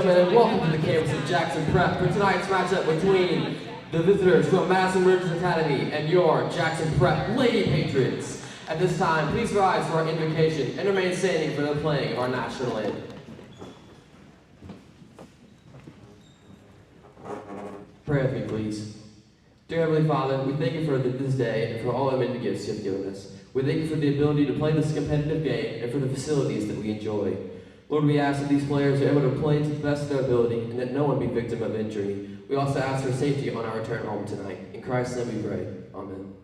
gentlemen, and welcome to the campus of Jackson Prep for tonight's matchup between the visitors from Madison Ridge Academy and your Jackson Prep Lady Patriots. At this time, please rise for our invocation and remain standing for the playing of our national anthem. Pray with me, please. Dear Heavenly Father, we thank you for this day and for all the many gifts you have given us. We thank you for the ability to play this competitive game and for the facilities that we enjoy. Lord, we ask that these players are able to play to the best of their ability and that no one be victim of injury. We also ask for safety on our return home tonight. In Christ's name we pray. Amen.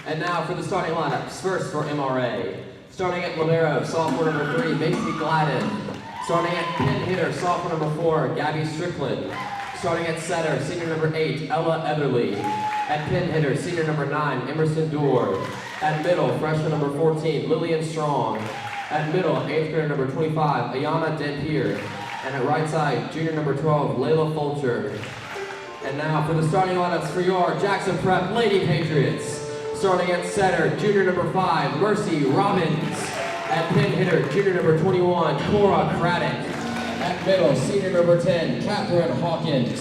And now for the starting lineups. First for MRA. Starting at libero, sophomore number 3, Macy Gladden. Starting at pin hitter, sophomore number 4, Gabby Strickland. Starting at setter, senior number 8, Ella Etherly. At pin hitter, senior number 9, Emerson Dorr. At middle, freshman number 14, Lillian Strong. At middle, 8th grader number 25, Ayana Dampier. And at right side, junior number 12, Layla Fulcher. And now for the starting lineups for your Jackson Prep Lady Patriots. Starting at setter, junior number 5, Mercy Robbins. At pin hitter, junior number 21, Cora Craddock. At middle, senior number 10, Catherine Hawkins.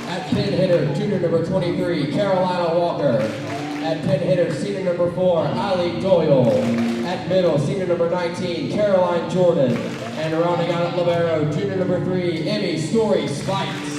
At pin hitter, junior number 23, Carolina Walker. At pin hitter, senior number 4, Ali Doyle. At middle, senior number 19, Caroline Jordan. And rounding out at libero, junior number 3, Emmy Story Spikes.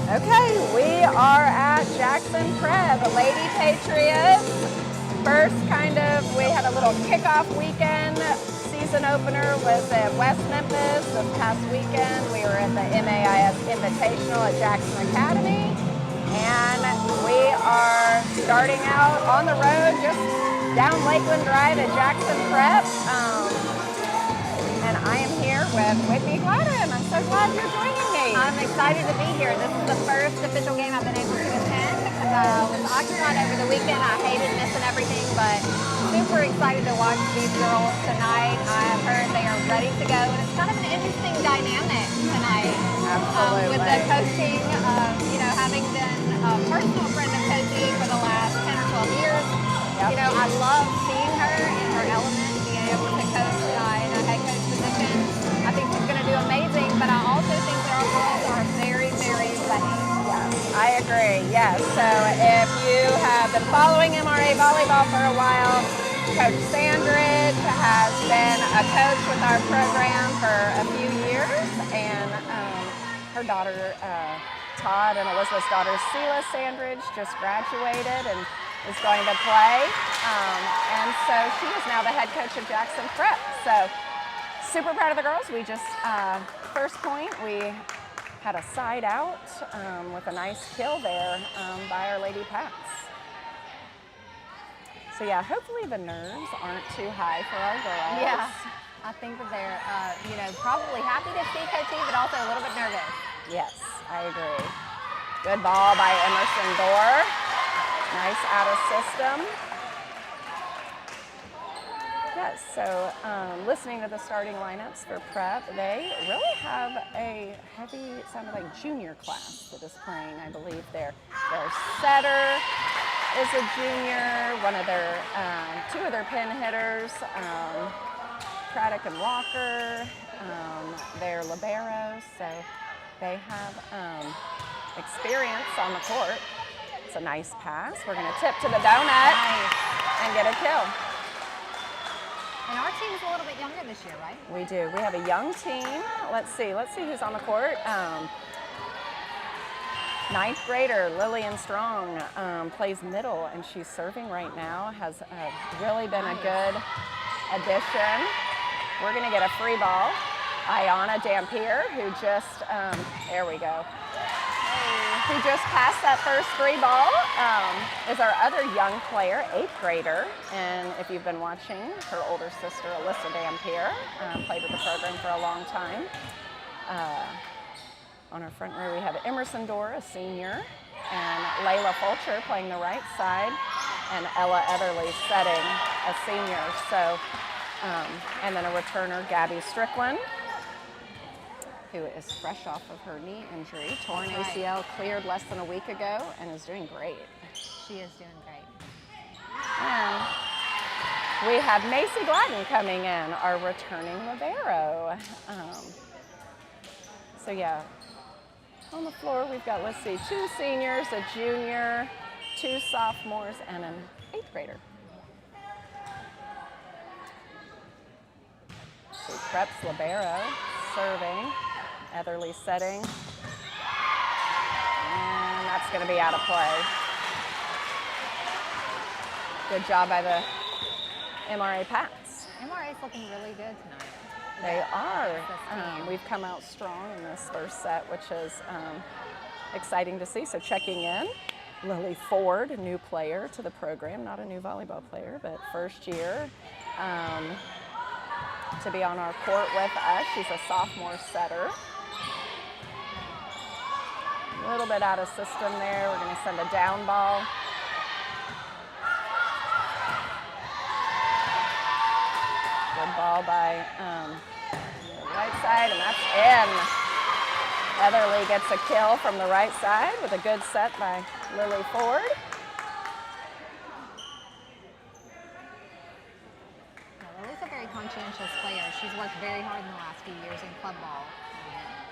Okay, we are at Jackson Prep, Lady Patriots. First we had a little kickoff weekend. Season opener was at West Memphis this past weekend. We were at the MAIS Invitational at Jackson Academy. And we are starting out on the road just down Lakeland Drive at Jackson Prep. And I am here with Whitney Gladden. I'm so glad you're joining me. I'm excited to be here. This is the first official game I've been able to attend because I was occupied over the weekend. I hated missing everything, but super excited to watch these girls tonight. I have heard they are ready to go, and it's kind of an interesting dynamic tonight. Absolutely. With the coaching, having been a personal friend of Cozy for the last 10 or 12 years, Yep. I love seeing her in her element, being able to coach in a head coach position. I think she's going to do amazing, but I also think that our girls are very, very ready. Yes, I agree, yes. So if you have been following MRA volleyball for a while, Coach Sandridge has been a coach with our program for a few years, and her daughter, Todd and Elizabeth's daughter, Seela Sandridge, just graduated and is going to play. And so she is now the head coach of Jackson Prep. So super proud of the girls. We just, first point, we had a side out with a nice kill there by our Lady Pats. So yeah, hopefully the nerves aren't too high for our girls. Yeah, I think that they're, probably happy to see Coach E, but also a little bit nervous. Yes, I agree. Good ball by Emerson Dorr. Nice out of system. Yes, so listening to the starting lineups for prep, they really have a heavy, it sounded like junior class that is playing, I believe. Their setter is a junior, one of their, two of their pin hitters, Craddock and Walker, their liberos, so they have experience on the court. It's a nice pass. We're going to tip to the donut and get a kill. And our team is a little bit younger this year, right? We do. We have a young team. Let's see who's on the court. Ninth grader Lillian Strong plays middle, and she's serving right now. Has really been a good addition. We're going to get a free ball. Ayana Dampier, who just, there we go. Who just passed that first free ball, is our other young player, 8th grader. And if you've been watching, her older sister, Alyssa Dampier, played with the program for a long time. On our front row, we have Emerson Dorr, a senior, and Layla Fulcher playing the right side, and Ella Etherly setting, a senior. So, and then a returner, Gabby Strickland, who is fresh off of her knee injury, torn ACL, cleared less than a week ago, and is doing great. She is doing great. And we have Macy Gladden coming in, our returning libero. So yeah, on the floor we've got, let's see, 2 seniors, a junior, 2 sophomores, and an 8th grader. So Prep's libero, serving. Etherly setting, and that's going to be out of play. Good job by the MRA Pats. MRA is looking really good tonight. They are. We've come out strong in this first set, which is exciting to see. So checking in, Lily Ford, a new player to the program, not a new volleyball player, but first year to be on our court with us. She's a sophomore setter. A little bit out of system there. We're going to send a down ball. Good ball by the right side, and that's in. Etherly gets a kill from the right side with a good set by Lily Ford. Lily's a very conscientious player. She's worked very hard in the last few years in club ball.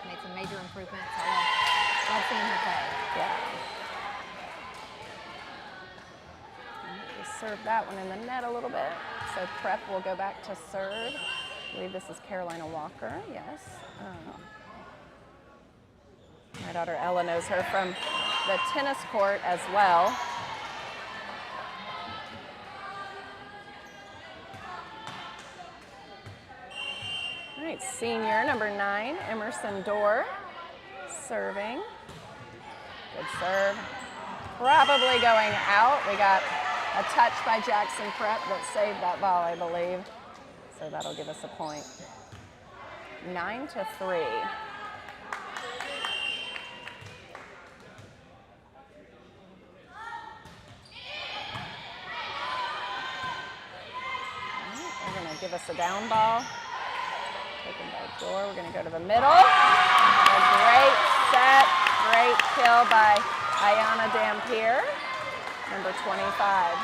Made some major improvements. I love seeing her play. Yeah. Just serve that one in the net a little bit. So Prep will go back to serve. I believe this is Carolina Walker, yes. My daughter Ella knows her from the tennis court as well. All right, senior number 9, Emerson Dorr, serving. Good serve. Probably going out. We got a touch by Jackson Prep that saved that ball, I believe. So that'll give us a point. 9-3. They're going to give us a down ball. Taken by Dorr. We're going to go to the middle. A great set, great kill by Ayana Dampier, number 25.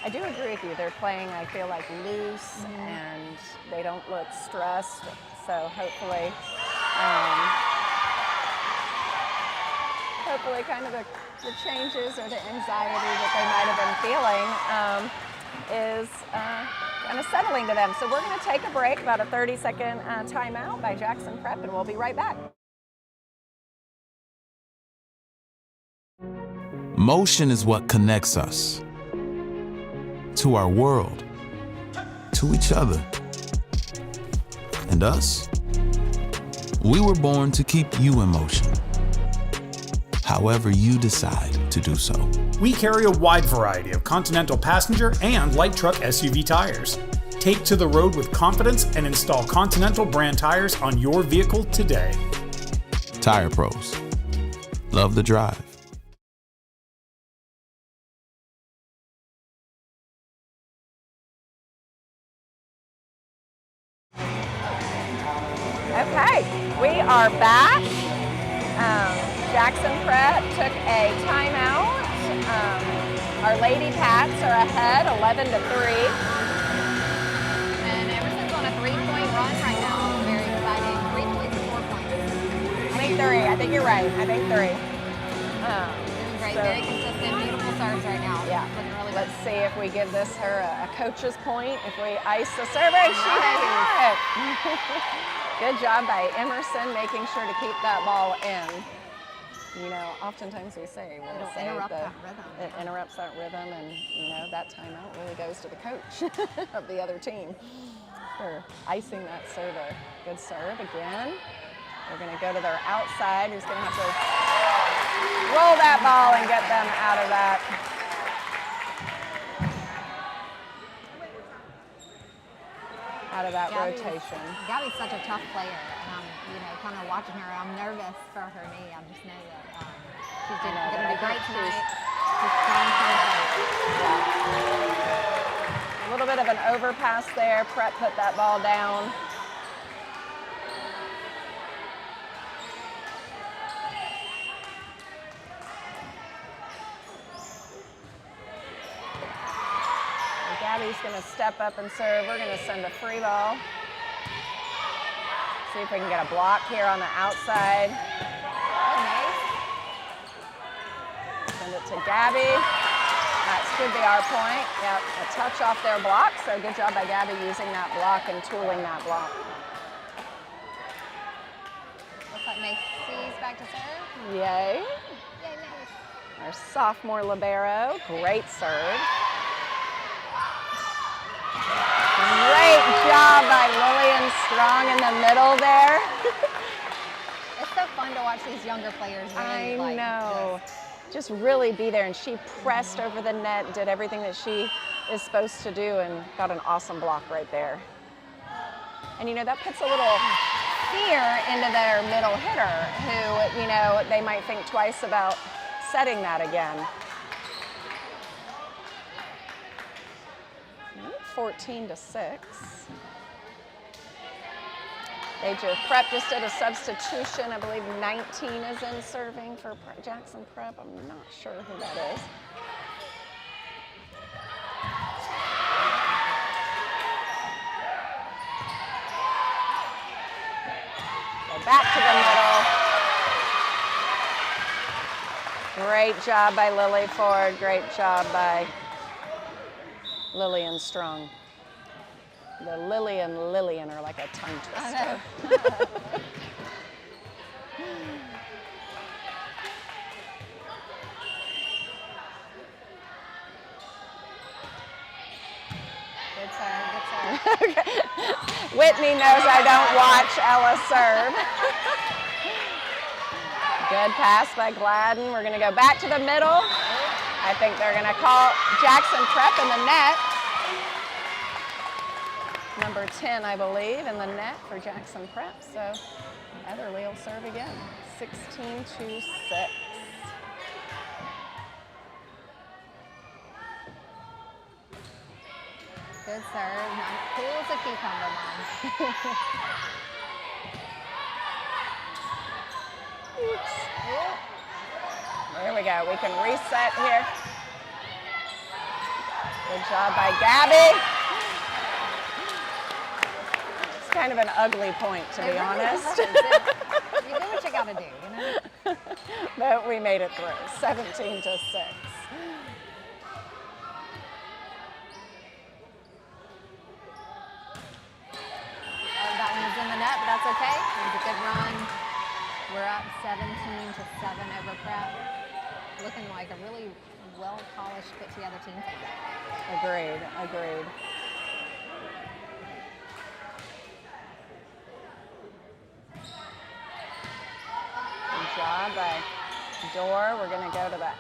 I do agree with you. They're playing, I feel like, loose, and they don't look stressed. So hopefully kind of the changes or the anxiety that they might have been feeling is kind of settling to them. So we're going to take a break, about a 30-second timeout by Jackson Prep, and we'll be right back. Motion is what connects us to our world, to each other, and us. We were born to keep you in motion, however you decide to do so. We carry a wide variety of Continental passenger and light truck SUV tires, Take to the road with confidence and install Continental brand tires on your vehicle today. Tire Pros. Love the drive. Okay, we are back. Jackson Prep took a timeout. Our Lady Pats are ahead, 11-3. And Emerson's on a 3-point run right now. Very exciting. 3 points and 4 points. I think 3. I think you're right. I think 3. Doing great. Very consistent. Beautiful serves right now. Yeah. Looking really good. Let's see if we give this her a coach's point. If we ice the server, she has it. Good job by Emerson making sure to keep that ball in. You know, oftentimes we say, It'll interrupt that rhythm. It interrupts that rhythm, and you know, that timeout really goes to the coach of the other team for icing that server. Good serve again. They're gonna go to their outside, who's gonna have to roll that ball and get them out of that. Rotation. Gabby's such a tough player, and I'm, you know, kind of watching her. I'm nervous for her knee. I just know that she's going to do great tonight. She's strong for A little bit of an overpass there. Prep put that ball down. Gabby's going to step up and serve. We're going to send a free ball. See if we can get a block here on the outside. Send it to Gabby. That should be our point. Yep, a touch off their block. So good job by Gabby using that block and tooling that block. Looks like Macy's back to serve. Yay. Yay, Mace. Our sophomore libero. Great serve. Great job by Lillian Strong in the middle there. It's so fun to watch these younger players really I know. Just really be there, and she pressed over the net, did everything that she is supposed to do, and got an awesome block right there. And you know, that puts a little fear into their middle hitter, who, you know, they might think twice about setting that again. 14-6. Major Prep just did a substitution. I believe 19 is in serving for Jackson Prep. I'm not sure who that is. So back to the middle. Great job by Lily Ford. Great job by Lillian Strong. The Lily and Lillian are like a tongue twister. Good serve, good serve. Okay. Whitney knows I don't watch Ella serve. Good pass by Gladden. We're going to go back to the middle. I think they're going to call Jackson Prep in the net. Number 10, I believe, in the net for Jackson Prep. So Etherly will serve again. 16-6. Good serve. Cool as a cucumber, Mom. There we go. We can reset here. Good job by Gabby. It's kind of an ugly point, to be honest. You do what you got to do, you know? But we made it through. 17-6. That one's in the net, but that's okay. It was a good run. We're up 17-7 over Prep. Looking like a really well-polished, put-together team. Agreed, agreed. Good job by Dorr. We're going to go to the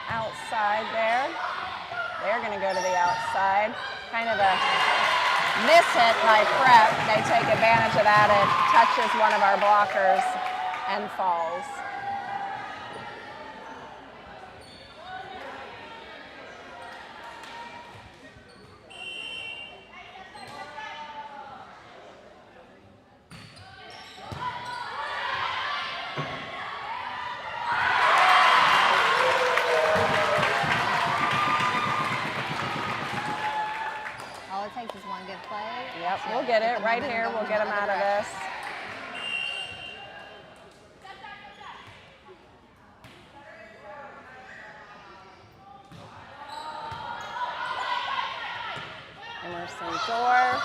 outside there. They're going to go to the outside. Kind of a miss hit by Prep. They take advantage of that. It touches one of our blockers and falls. All it takes is one good play. Yep, to we'll get it the right momentum here. going We'll get the them other out of this. direction. Emerson Dorr.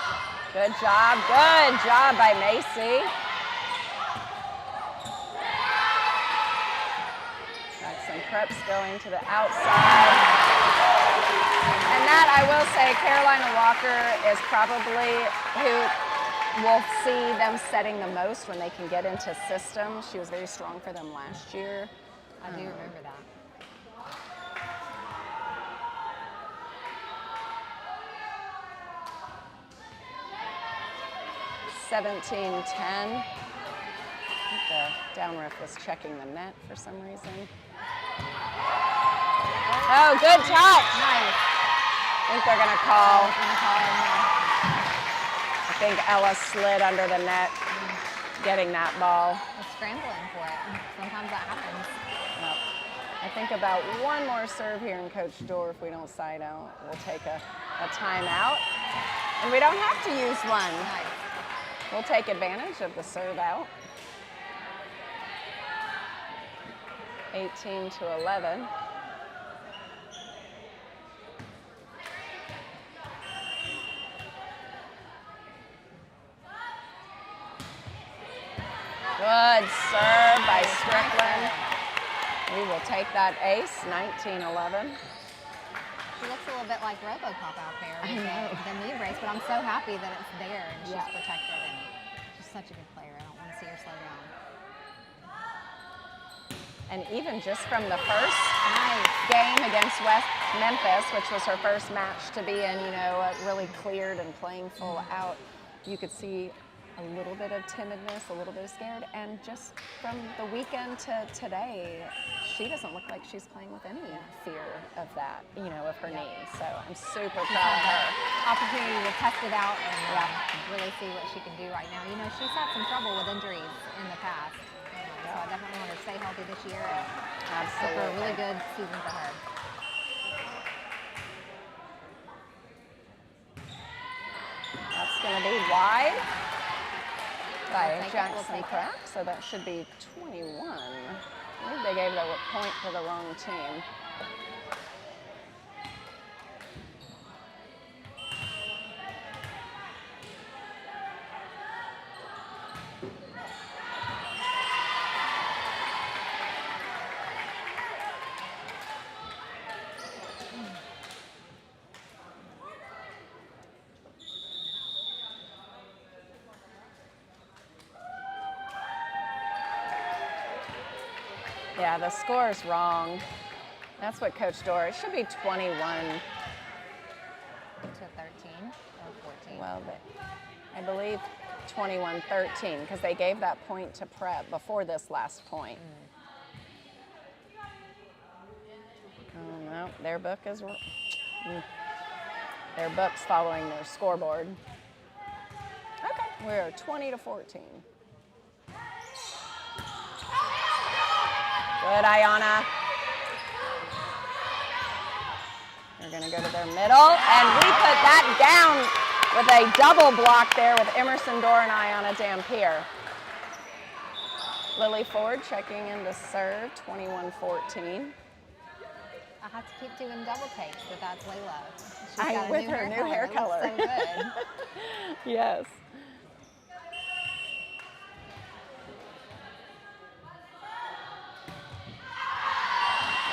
Good job by Macy. Jackson Prep's going to the outside. And that, I will say, Carolina Walker is probably who will see them setting the most when they can get into system. She was very strong for them last year. I do remember that. $17-10. The down ref was checking the net for some reason. Oh, good touch. Nice. I think they're going to call. Yeah. I think Ella slid under the net getting that ball. It's scrambling for it. Sometimes that happens. Well, I think about one more serve here, and Coach Dorr, if we don't side out, we'll take a timeout. And we don't have to use one. Nice. We'll take advantage of the serve out. 18-11. Good serve by Strickland. We will take that ace, 19-11. She looks a little bit like RoboCop out there with the knee brace, but I'm so happy that it's there and she's protected, and she's such a good player. I don't want to see her slow down. And even just from the first game against West Memphis, which was her first match to be in, you know, really cleared and playing full out, you could see a little bit of timidness, a little bit of scared, and just from the weekend to today, she doesn't look like she's playing with any fear of that, you know, of her knee. So I'm super proud of her. Opportunity to test it out and really see what she can do right now. You know, she's had some trouble with injuries in the past. So I definitely want her to stay healthy this year and hope for a really good season for her. That's going to be wide by We'll Jackson take it. Crack, so that should be 21. I think they gave the point to the wrong team. Yeah, the score is wrong. That's what Coach Dorr, it should be 21. To 13 or 14. Well, I believe 21-13, because they gave that point to Prep before this last point. Oh, no, their book is, their book's following their scoreboard. Okay, we're 20-14. Good, Ayana. They're going to go to their middle, and we put that down with a double block there with Emerson Dorr and Ayana Dampier. Lily Ford checking in to serve, 21-14. I have to keep doing double takes, but that's Layla. She's I- got a with her new hair It looks color. so good. Yes.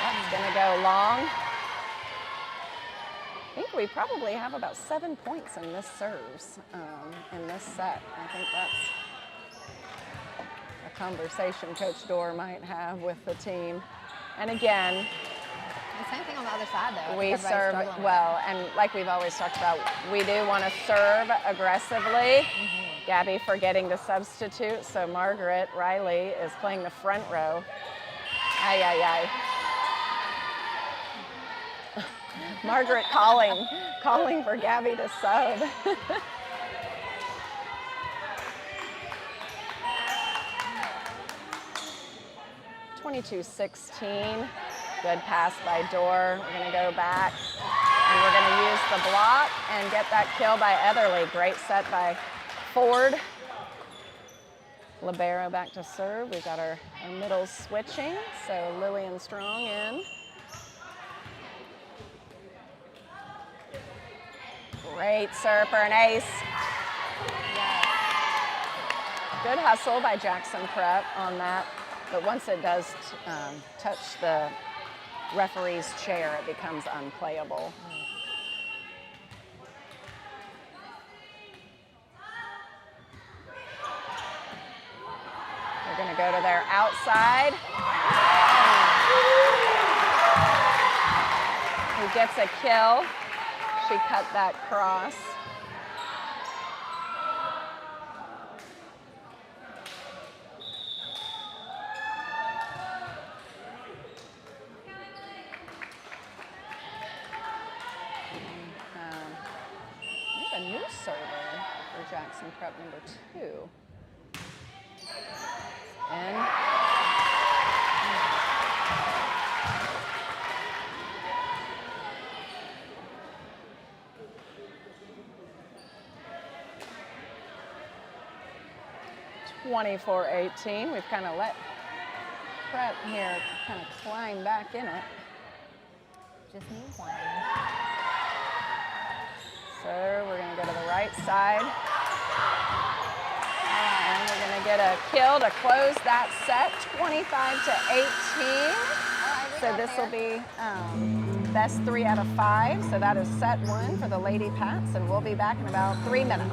That's going to go long. I think we probably have about 7 points in this serves, in this set. I think that's a conversation Coach Dorr might have with the team. And again, Same thing on the other side, though. We Everybody's serve struggling. well, and like we've always talked about, we do want to serve aggressively. Gabby forgetting to substitute, so Margaret Riley is playing the front row. Ay, ay, ay. Margaret calling for Gabby to sub. 22-16. Good pass by Dorr. We're going to go back, and we're going to use the block and get that kill by Etherly. Great set by Ford. Libero back to serve. We've got our middles switching, so Lillian Strong in. Great serve for an ace. Good hustle by Jackson Prep on that, but once it does touch the referee's chair, it becomes unplayable. They're going to go to their outside. Who gets a kill? She cut that cross. A new server for Jackson Prep number 2. And 24-18. We've kind of let Prep here kind of climb back in it. Just need one. So we're going to go to the right side. And we're going to get a kill to close that set, 25-18. So this will be best 3 out of 5. So that is set 1 for the Lady Pats, and we'll be back in about 3 minutes.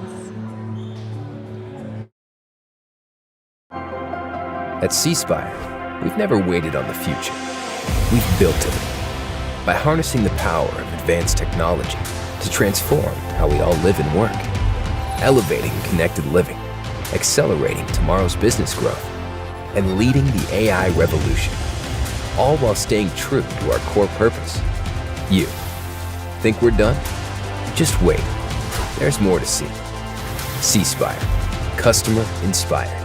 At C Spire, we've never waited on the future. We've built it by harnessing the power of advanced technology to transform how we all live and work, elevating connected living, accelerating tomorrow's business growth, and leading the AI revolution, all while staying true to our core purpose. You think we're done? Just wait. There's more to see. C Spire, customer inspired.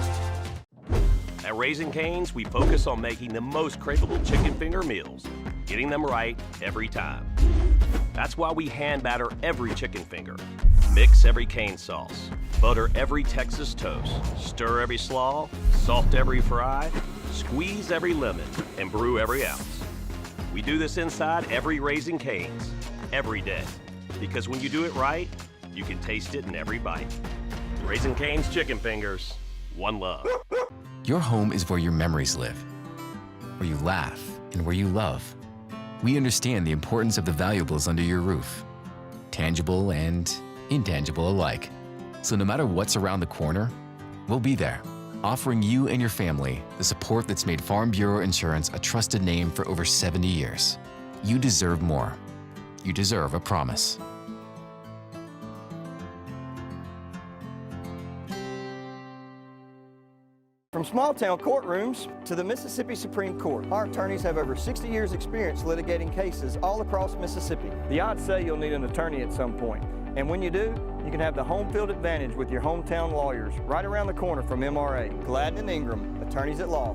At Raising Cane's, we focus on making the most craveable chicken finger meals, getting them right every time. That's why we hand batter every chicken finger, mix every cane sauce, butter every Texas toast, stir every slaw, salt every fry, squeeze every lemon, and brew every ounce. We do this inside every Raising Cane's, every day. Because when you do it right, you can taste it in every bite. Raising Cane's chicken fingers, one love. Your home is where your memories live, where you laugh and where you love. We understand the importance of the valuables under your roof, tangible and intangible alike. So no matter what's around the corner, we'll be there, offering you and your family the support that's made Farm Bureau Insurance a trusted name for over 70 years. You deserve more. You deserve a promise. From small-town courtrooms to the Mississippi Supreme Court, our attorneys have over 60 years' experience litigating cases all across Mississippi. The odds say you'll need an attorney at some point, and when you do, you can have the home field advantage with your hometown lawyers right around the corner from MRA. Gladden and Ingram, attorneys at law.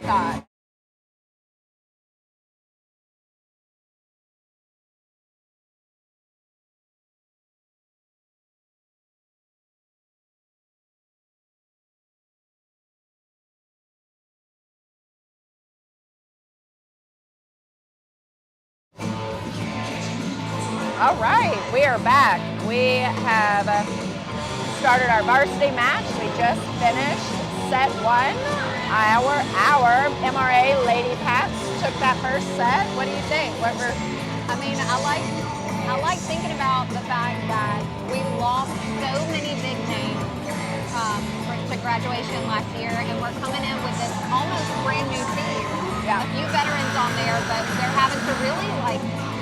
God. All right, we are back. We have started our varsity match. We just finished set one. Our MRA Lady Pats took that first set. What do you think? I mean, I like thinking about the fact that we lost so many big names to graduation last year, and we're coming in with this almost brand new team. Yeah. A few veterans on there, but they're having to really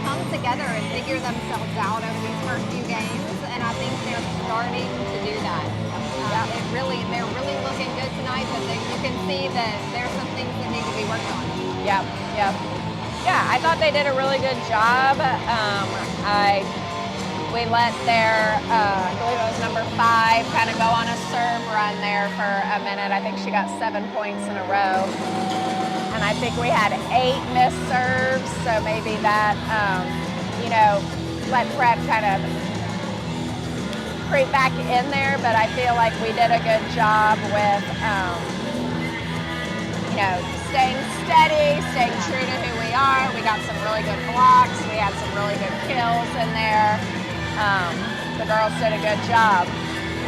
come together and figure themselves out over these first few games, and I think they're starting to do that. They're really looking good tonight, but you can see that there's some things that need to be worked on. Yep. Yeah, I thought they did a really good job. We let their, I believe it was number 5, kind of go on a serve run there for a minute. I think she got 7 points in a row. And I think we had 8 missed serves, so maybe that, let prep kind of creep back in there, but I feel like we did a good job with, staying steady, staying true to who we are. We got some really good blocks. We had some really good kills in there. The girls did a good job.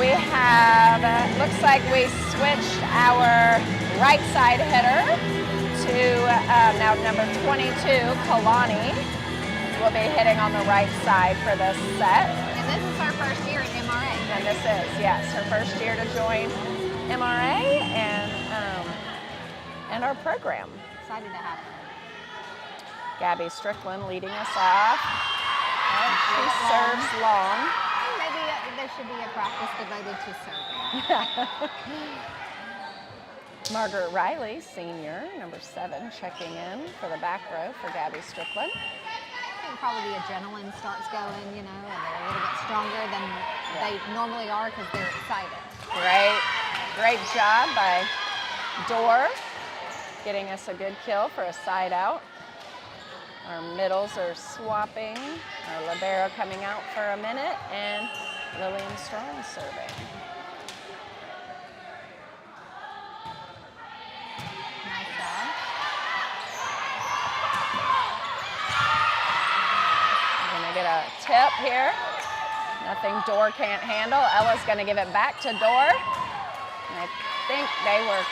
We have, looks like we switched our right side hitter to now number 22, Kalani, will be hitting on the right side for this set. And this is her first year at MRA. And this is, yes, her first year to join MRA and our program. Excited to have her. Gabby Strickland leading us off. She serves long. Maybe there should be a practice devoted to serving. Margaret Riley, senior, number 7, checking in for the back row for Gabby Strickland. I think probably the adrenaline starts going, and they're a little bit stronger than they normally are because they're excited. Great job by Dorr, getting us a good kill for a side out. Our middles are swapping. Our libero coming out for a minute, and Lillian Strong serving. Nice job. We're gonna get a tip here. Nothing Dorr can't handle. Ella's gonna give it back to Dorr. And I think they were,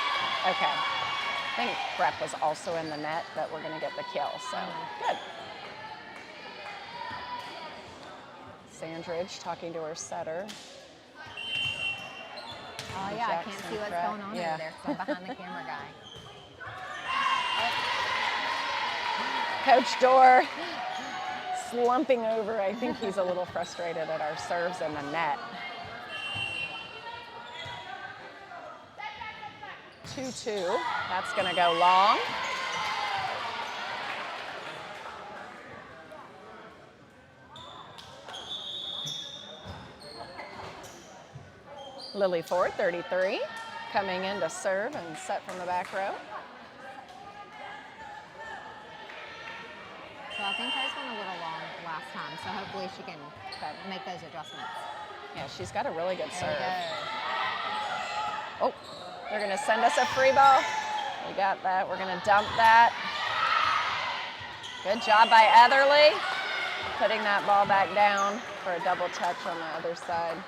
okay. I think Brett was also in the net, but we're gonna get the kill, so good. Sandridge talking to her setter. Oh yeah, I can't see what's going on over there because I'm behind the camera guy. Coach Dorr slumping over. I think he's a little frustrated at our serves in the net. 2-2, that's gonna go long. Lily Ford, 33, coming in to serve and set from the back row. So I think hers went a little long last time, so hopefully she can make those adjustments. Yeah, she's got a really good There serve. we go. Oh, they're gonna send us a free ball. We got that, we're gonna dump that. Good job by Etherly, putting that ball back down for a double touch on the other side.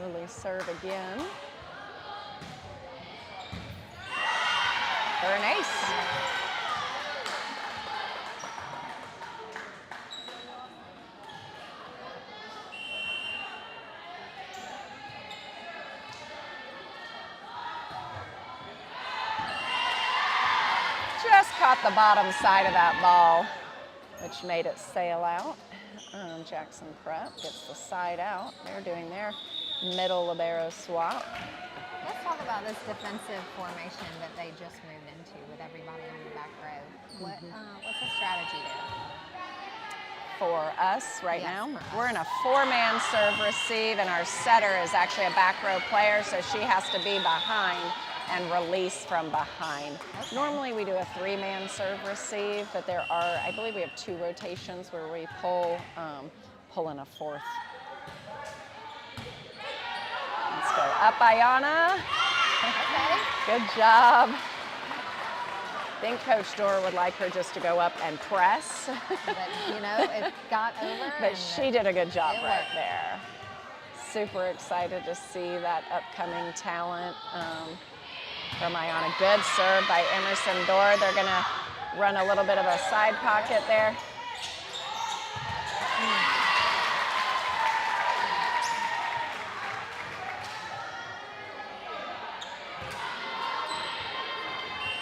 Lily serve again. For an ace. Just caught the bottom side of that ball, which made it sail out. Jackson Prep gets the side out. They're doing their middle libero swap. Let's talk about this defensive formation that they just moved into with everybody on the back row. What's the strategy there? For us right Yes, now, for us. we're in a 4-man serve receive, and our setter is actually a back row player, so she has to be behind and release from behind. Okay. Normally we do a 3-man serve receive, but there are, I believe we have 2 rotations where we pull in a 4th. Let's go up, Ayana. Okay. Good job. think Coach Dorr would like her just to go up and press. But, you know, it got over. But she did a good job it right worked. there. Super excited to see that upcoming talent from Iona. Good serve by Emerson Dorr. They're going to run a little bit of a side pocket there.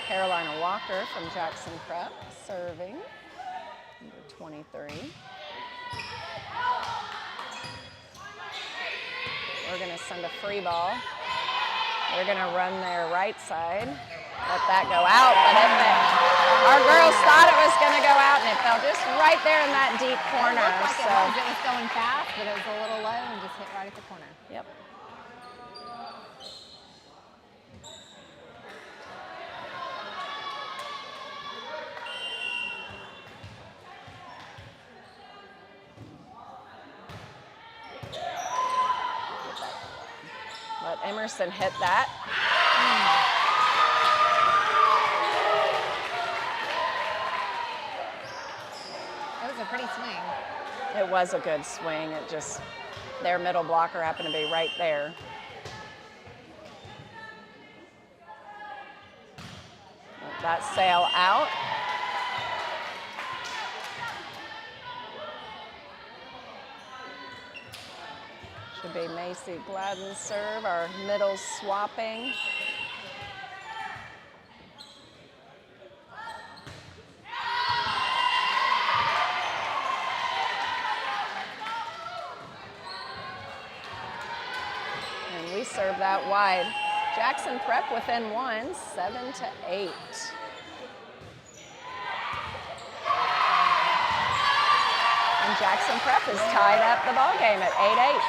Carolina Walker from Jackson Prep serving, number 23. We're going to send a free ball. They're going to run their right side. Let that go out, but our girls thought it was going to go out, and it fell just right there in that deep corner. It looked like So it was going fast, but it was a little low and just hit right at the corner. Yep. Let Emerson hit that. It was a pretty swing. It was a good swing. It just, their middle blocker happened to be right there. Let that sail out. Should be Macy Gladden's serve, our middle swapping. And we serve that wide. Jackson Prep within one, 7-8. And Jackson Prep has tied up the ball game at 8-8.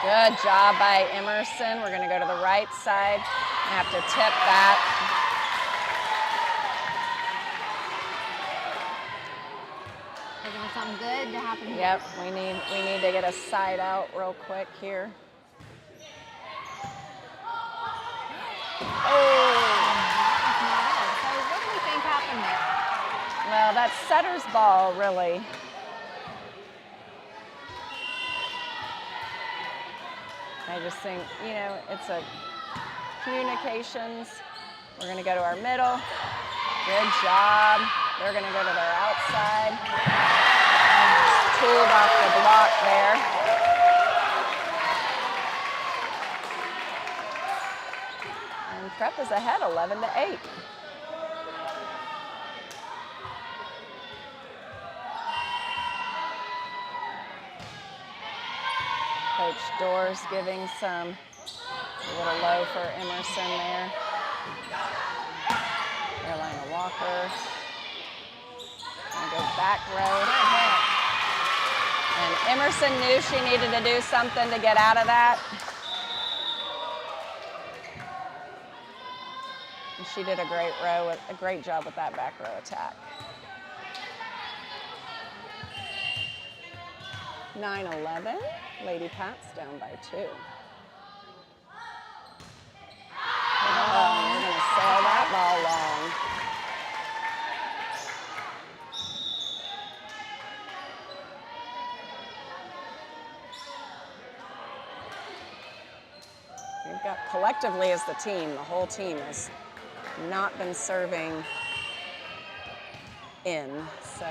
Good job by Emerson. We're going to go to the right side. I have to tip that. Looking for something good to happen here. Yep, we need to get a side out real quick here. Oh! That's not it. So what do we think happened there? Well, that's setter's ball, really. I just think, you know, it's a communications. We're going to go to our middle. Good job. They're going to go to their outside. Tooled off the block there. And Prep is ahead 11-8. Coach Dorr's giving some, a little low for Emerson there. Carolina Walker. Gonna go back row. And Emerson knew she needed to do something to get out of that. And she did a great job with that back row attack. 9-11. Lady Pats down by 2. Oh, we're going to sail that ball long. We've got collectively as the team, the whole team has not been serving in. So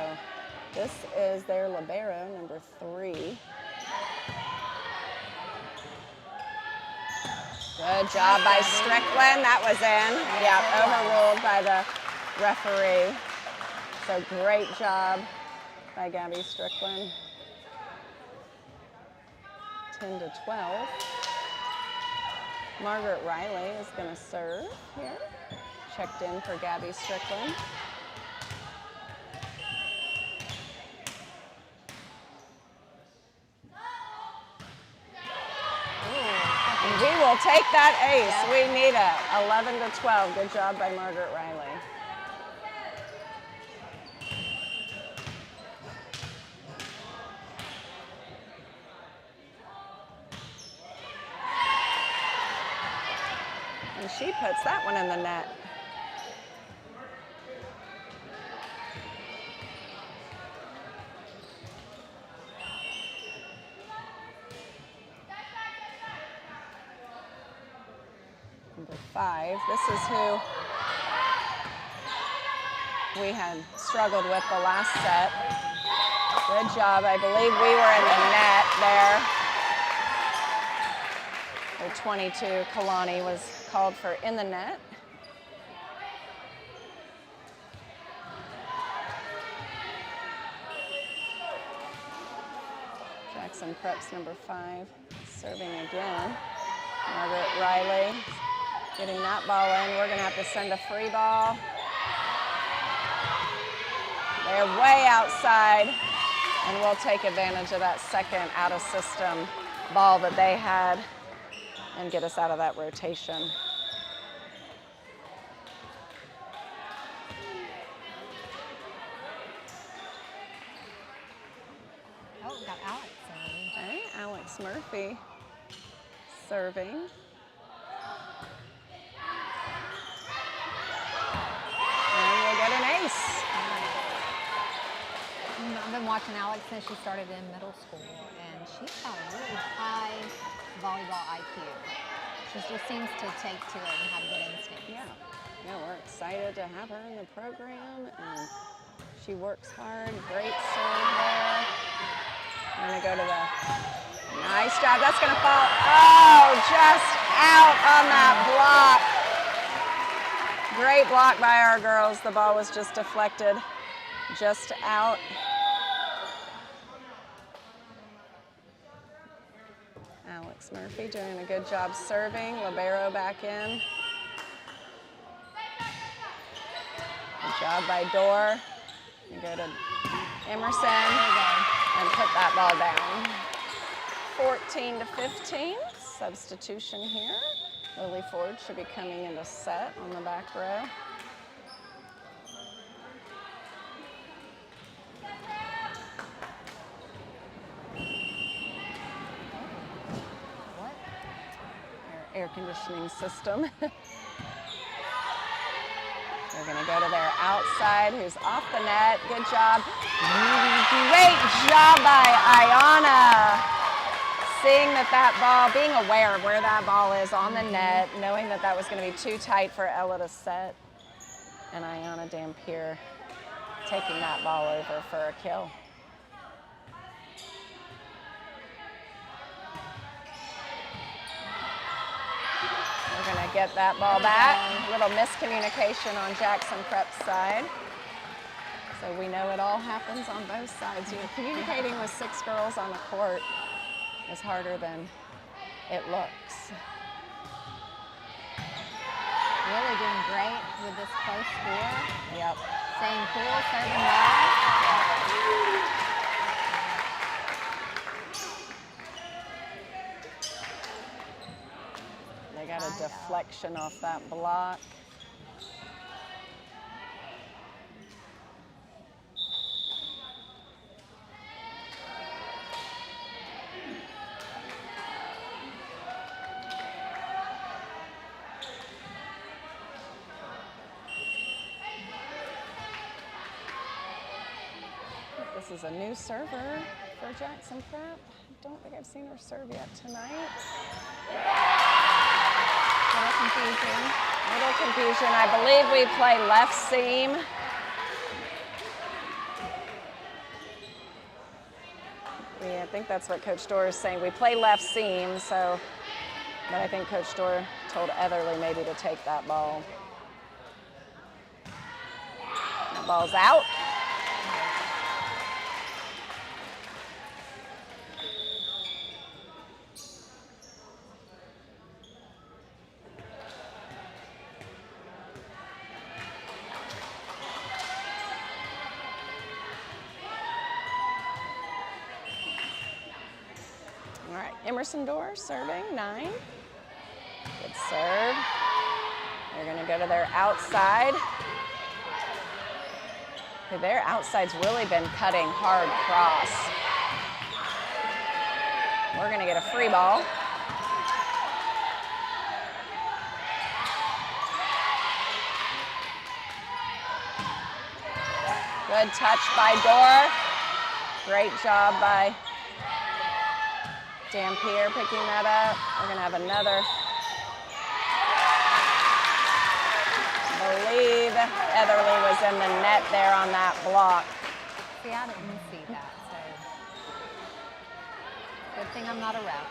this is their libero, number 3. Good job by Strickland. That was in. Yeah, overruled by the referee. So great job by Gabby Strickland. 10-12. Margaret Riley is going to serve here. Checked in for Gabby Strickland. And we will take that ace. We need it. 11-12. Good job by Margaret Riley. she puts that one in the net. Number 5, this is who we had struggled with the last set. Good job. I believe we were in the net there. Their 22, Kalani, was called for in the net. Jackson Preps, number 5, serving again. Margaret Riley getting that ball in. We're going to have to send a free ball. They're way outside, and we'll take advantage of that second out-of-system ball that they had and get us out of that rotation. Oh, we got Alex serving. Okay, Alex Murphy serving. And we'll get an ace. I've been watching Alex since she started in middle school, and she's got a really high volleyball IQ. She just seems to take to it and have good instincts. Yeah, we're excited to have her in the program, and she works hard. Great serve there. We're gonna go to the nice job. That's gonna fall. Oh, just out on that block. Great block by our girls. The ball was just deflected, just out. Alex Murphy doing a good job serving. Libero back in. Good job by Dorr. We go to Emerson and put that ball down. 14-15, substitution here. Lily Ford should be coming into set on the back row. Air conditioning system. They're gonna go to their outside, who's off the net. Good job. Great job by Ayana. Seeing that ball, being aware of where that ball is on the net, knowing that that was gonna be too tight for Ella to set. And Ayana Dampier taking that ball over for a kill. We're gonna get that ball back. A little miscommunication on Jackson Prep's side. So we know it all happens on both sides. You know, communicating with 6 girls on the court is harder than it looks. Really doing great with this close score. Yep. Staying cool, serving well. They got a deflection off that block. This is a new server for Jackson Prep. I don't think I've seen her serve yet tonight. Little confusion. I believe we play left seam. I think that's what Coach Dorr is saying. We play left seam, so, but I think Coach Dorr told Etherly maybe to take that ball. That ball's out. All right, Emerson Dorr serving, 9. Good serve. They're gonna go to their outside. Their outside's really been cutting hard cross. We're gonna get a free ball. Good touch by Dorr. Great job by Dampier picking that up. We're gonna have another. I believe Etherly was in the net there on that block. See, I didn't see that, so good thing I'm not a ref.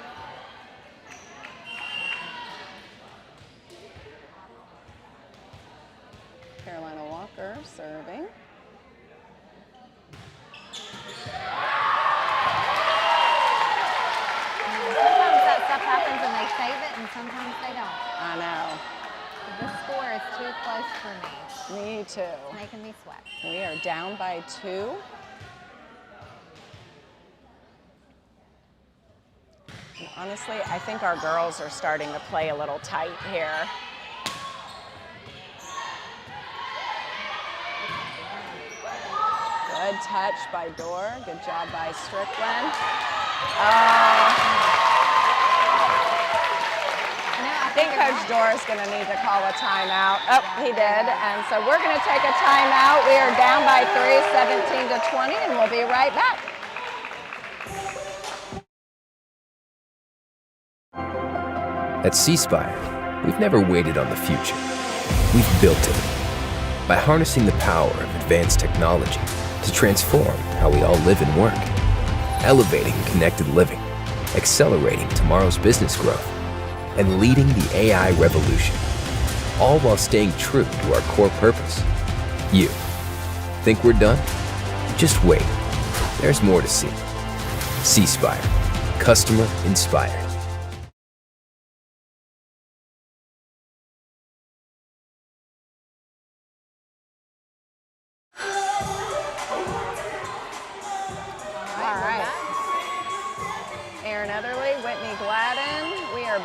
Carolina Walker serving. Sometimes that stuff happens and they save it, and sometimes they don't. I know. This score is too close for me. Me too. It's making me sweat. We are down by 2. And honestly, I think our girls are starting to play a little tight here. Good touch by Dorr. Good job by Strickland. I think Coach Dorr is going to need to call a timeout. Oh, he did. And so we're going to take a timeout. We are down by 3, 17-20, and we'll be right back. At C Spire, we've never waited on the future. We've built it. By harnessing the power of advanced technology to transform how we all live and work. Elevating connected living, accelerating tomorrow's business growth, and leading the AI revolution, all while staying true to our core purpose. You. Think we're done? Just wait. There's more to see. C Spire. Customer inspired.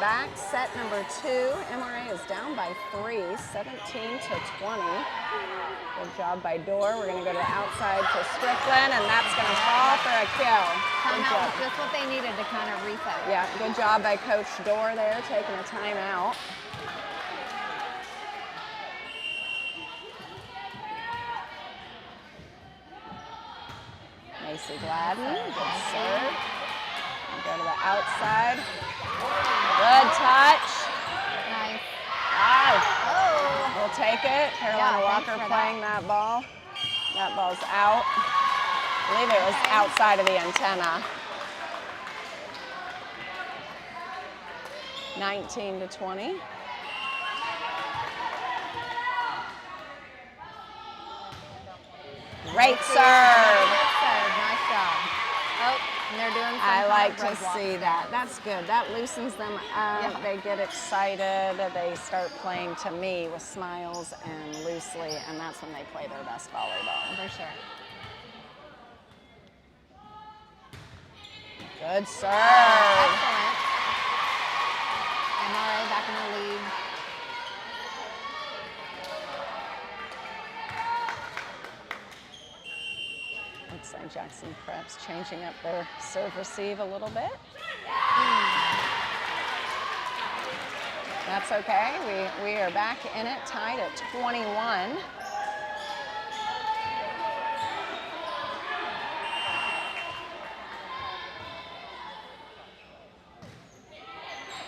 Back, set number 2. MRA is down by 3, 17-20. Good job by Dorr. We're going to go to the outside to Strickland, and that's going to fall for a kill. Timeout was just what they needed to kind of reset. Yeah, good job by Coach Dorr there, taking a timeout. Macy Gladden, good serve. Go to the outside. Good touch. Nice. Oh. We'll take it. Carolina Walker playing that ball. That ball's out. I believe it was outside of the antenna. 19-20. Great serve. Nice job. Oh. And they're doing I like to see that. That's good. That loosens them up. Yeah. They get excited. They start playing to me with smiles and loosely, and that's when they play their best volleyball. For sure. Good serve. Excellent. MRA back in the lead. Looks like Jackson Prep's changing up their serve receive a little bit. That's okay. We are back in it, tied at 21.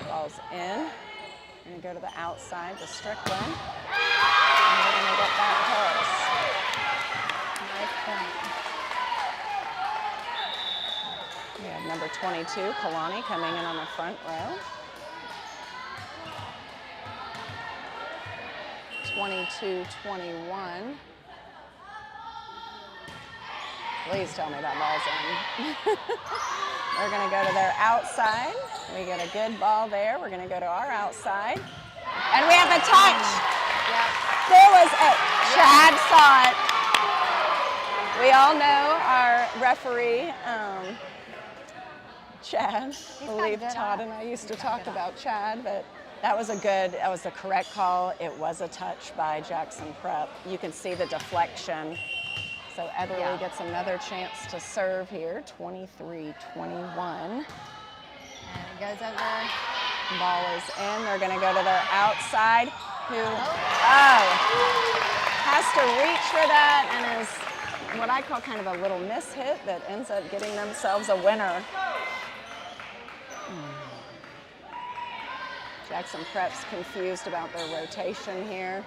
Ball's in. We're going to go to the outside to Strickland. And we're going to get that close. Nice point. We have number 22, Kalani, coming in on the front row. 22-21. Please tell me that ball's in. We're going to go to their outside. We get a good ball there. We're going to go to our outside. And we have a touch. Yep. There was a, Chad saw it. We all know our referee, Chad. I believe Todd and I used to talk about Chad, but that was the correct call. It was a touch by Jackson Prep. You can see the deflection. So Etherly gets another chance to serve here, 23-21. And it goes over. Ball is in. They're going to go to their outside, who has to reach for that and is what I call kind of a little miss hit that ends up getting themselves a winner. Jackson Prep's confused about their rotation here.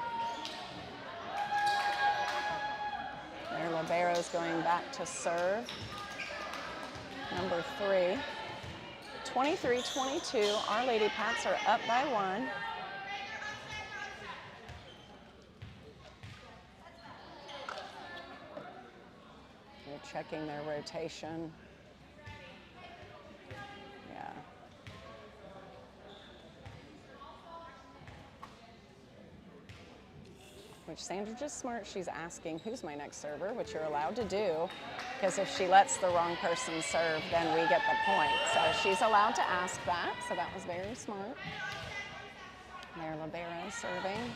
Their libero's going back to serve. Number 3. 23-22, Our Lady Pats are up by 1. They're checking their rotation. Yeah. Which Sandra is smart. She's asking, who's my next server, which you're allowed to do, because if she lets the wrong person serve, then we get the point. So she's allowed to ask that, so that was very smart. Their libero serving.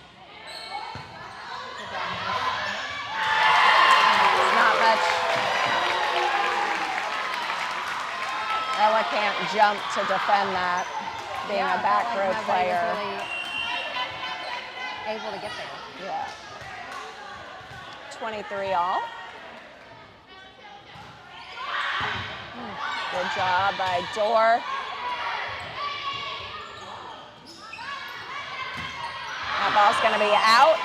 It's not much. Ella can't jump to defend that, being a back row player. Really able to get there. Yeah. 23 all. Good job by Dorr. That ball's going to be out.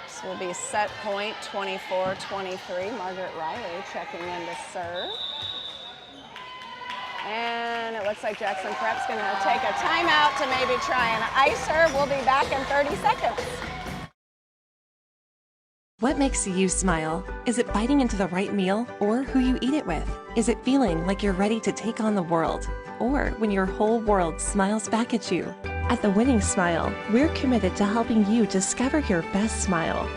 This will be set point 24-23. Margaret Riley checking in to serve. And it looks like Jackson Prep's going to take a timeout to maybe try and ice her. We'll be back in 30 seconds. What makes you smile? Is it biting into the right meal or who you eat it with? Is it feeling like you're ready to take on the world? Or when your whole world smiles back at you? At The Winning Smile, we're committed to helping you discover your best smile.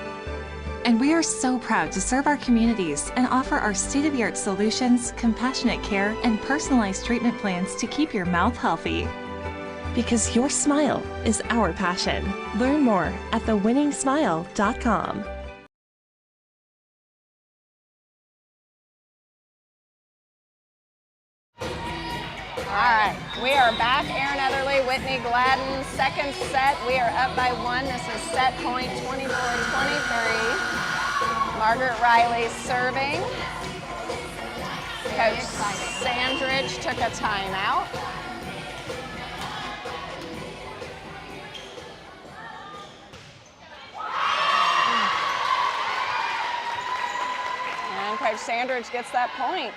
And we are so proud to serve our communities and offer our state-of-the-art solutions, compassionate care, and personalized treatment plans to keep your mouth healthy. Because your smile is our passion. Learn more at thewinningsmile.com. All right, we are back. Aaron Etherly, Whitney Gladden, second set. We are up by 1. This is set point 24-23. Margaret Riley serving. Coach Sandridge took a timeout. And Coach Sandridge gets that point.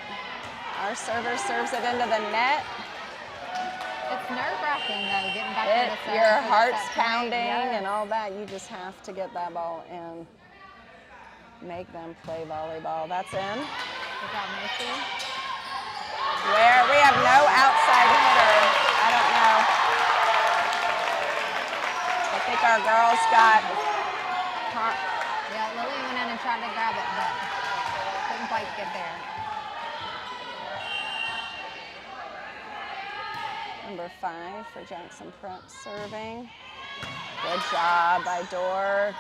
Our server serves it into the net. It's nerve-wracking, though, getting back to the set. Your heart's pounding and all that. You just have to get that ball in. Make them play volleyball. That's in. Is that Macy? Where we have no outside hitter. I don't know. I think our girls got. Yeah, Lily went in and tried to grab it, but couldn't quite get there. Number 5 for Jackson Prep serving. Good job by Dorr.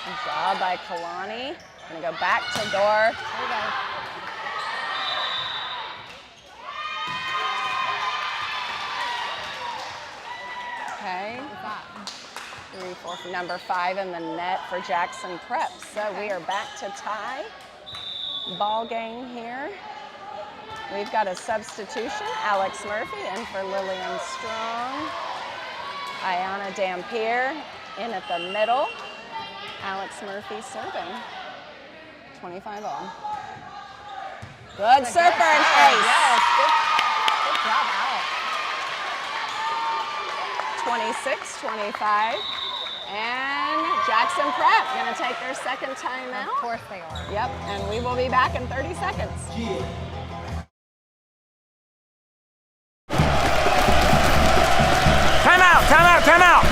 Good job by Kalani. Gonna go back to Dorr. There we go. Okay. 3, 4, number 5 in the net for Jackson Prep. So we are back to tie. Ball game here. We've got a substitution. Alex Murphy in for Lillian Strong. Ayana Dampier in at the middle. Alex Murphy serving. 25 all. Good surfer and ace. Yes, good job, Alex. 26-25. And Jackson Prep going to take their second timeout. Of course they are. Yep, and we will be back in 30 seconds. Time out!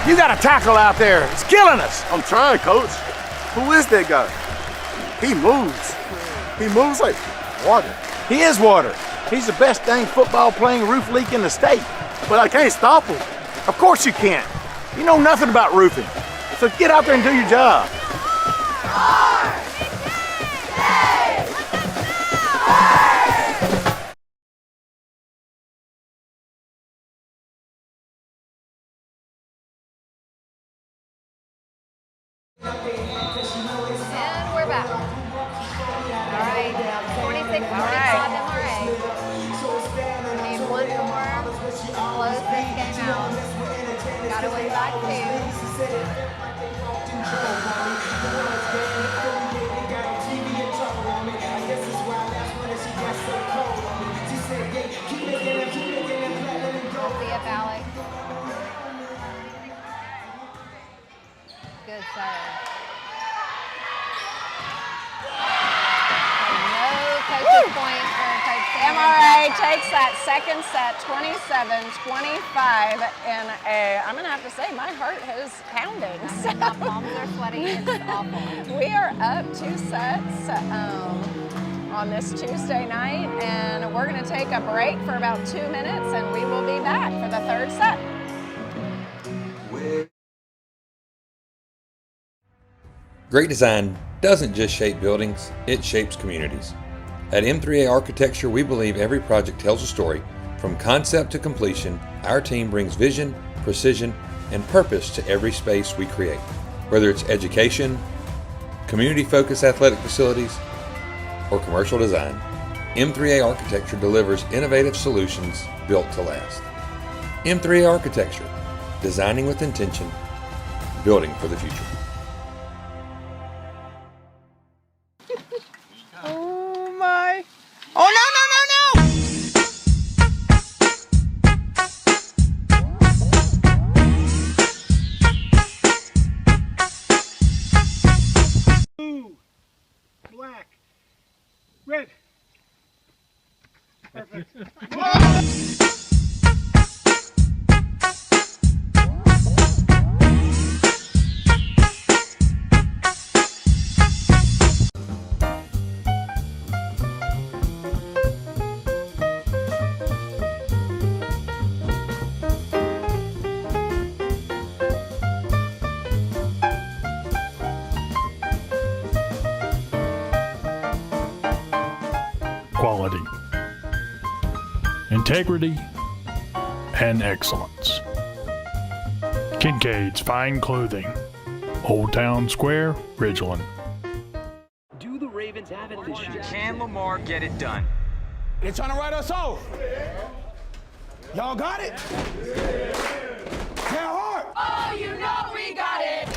You got a tackle out there. It's killing us. I'm trying, Coach. Who is that guy? He moves. He moves like water. He is water. He's the best dang football playing roof leak in the state. But I can't stop him. Of course you can't. You know nothing about roofing. So get out there and do your job. Hey! And we're back. All right, 26-45 MRA. We need one more to close this game out. Got to win by 2. We'll see if Alex. Good serve. Coach's point for Coach Sanders. MRA takes that second set, 27-25, and I'm going to have to say my heart is pounding. So. My palms are sweating. It's awful. We are up 2 sets on this Tuesday night, and we're going to take a break for about 2 minutes, and we will be back for the third set. Great design doesn't just shape buildings, it shapes communities. At M3A Architecture, we believe every project tells a story. From concept to completion, our team brings vision, precision, and purpose to every space we create. Whether it's education, community-focused athletic facilities, or commercial design, M3A Architecture delivers innovative solutions built to last. M3A Architecture, designing with intention, building for the future. Oh my! Oh no! Blue, black, red. Perfect. Quality, integrity, and excellence. Kincaid's Fine Clothing, Old Town Square, Ridgeland. Do the Ravens have it this year? Can Lamar get it done? They're trying to write us off. Y'all got it? How hard? Oh, you know we got it.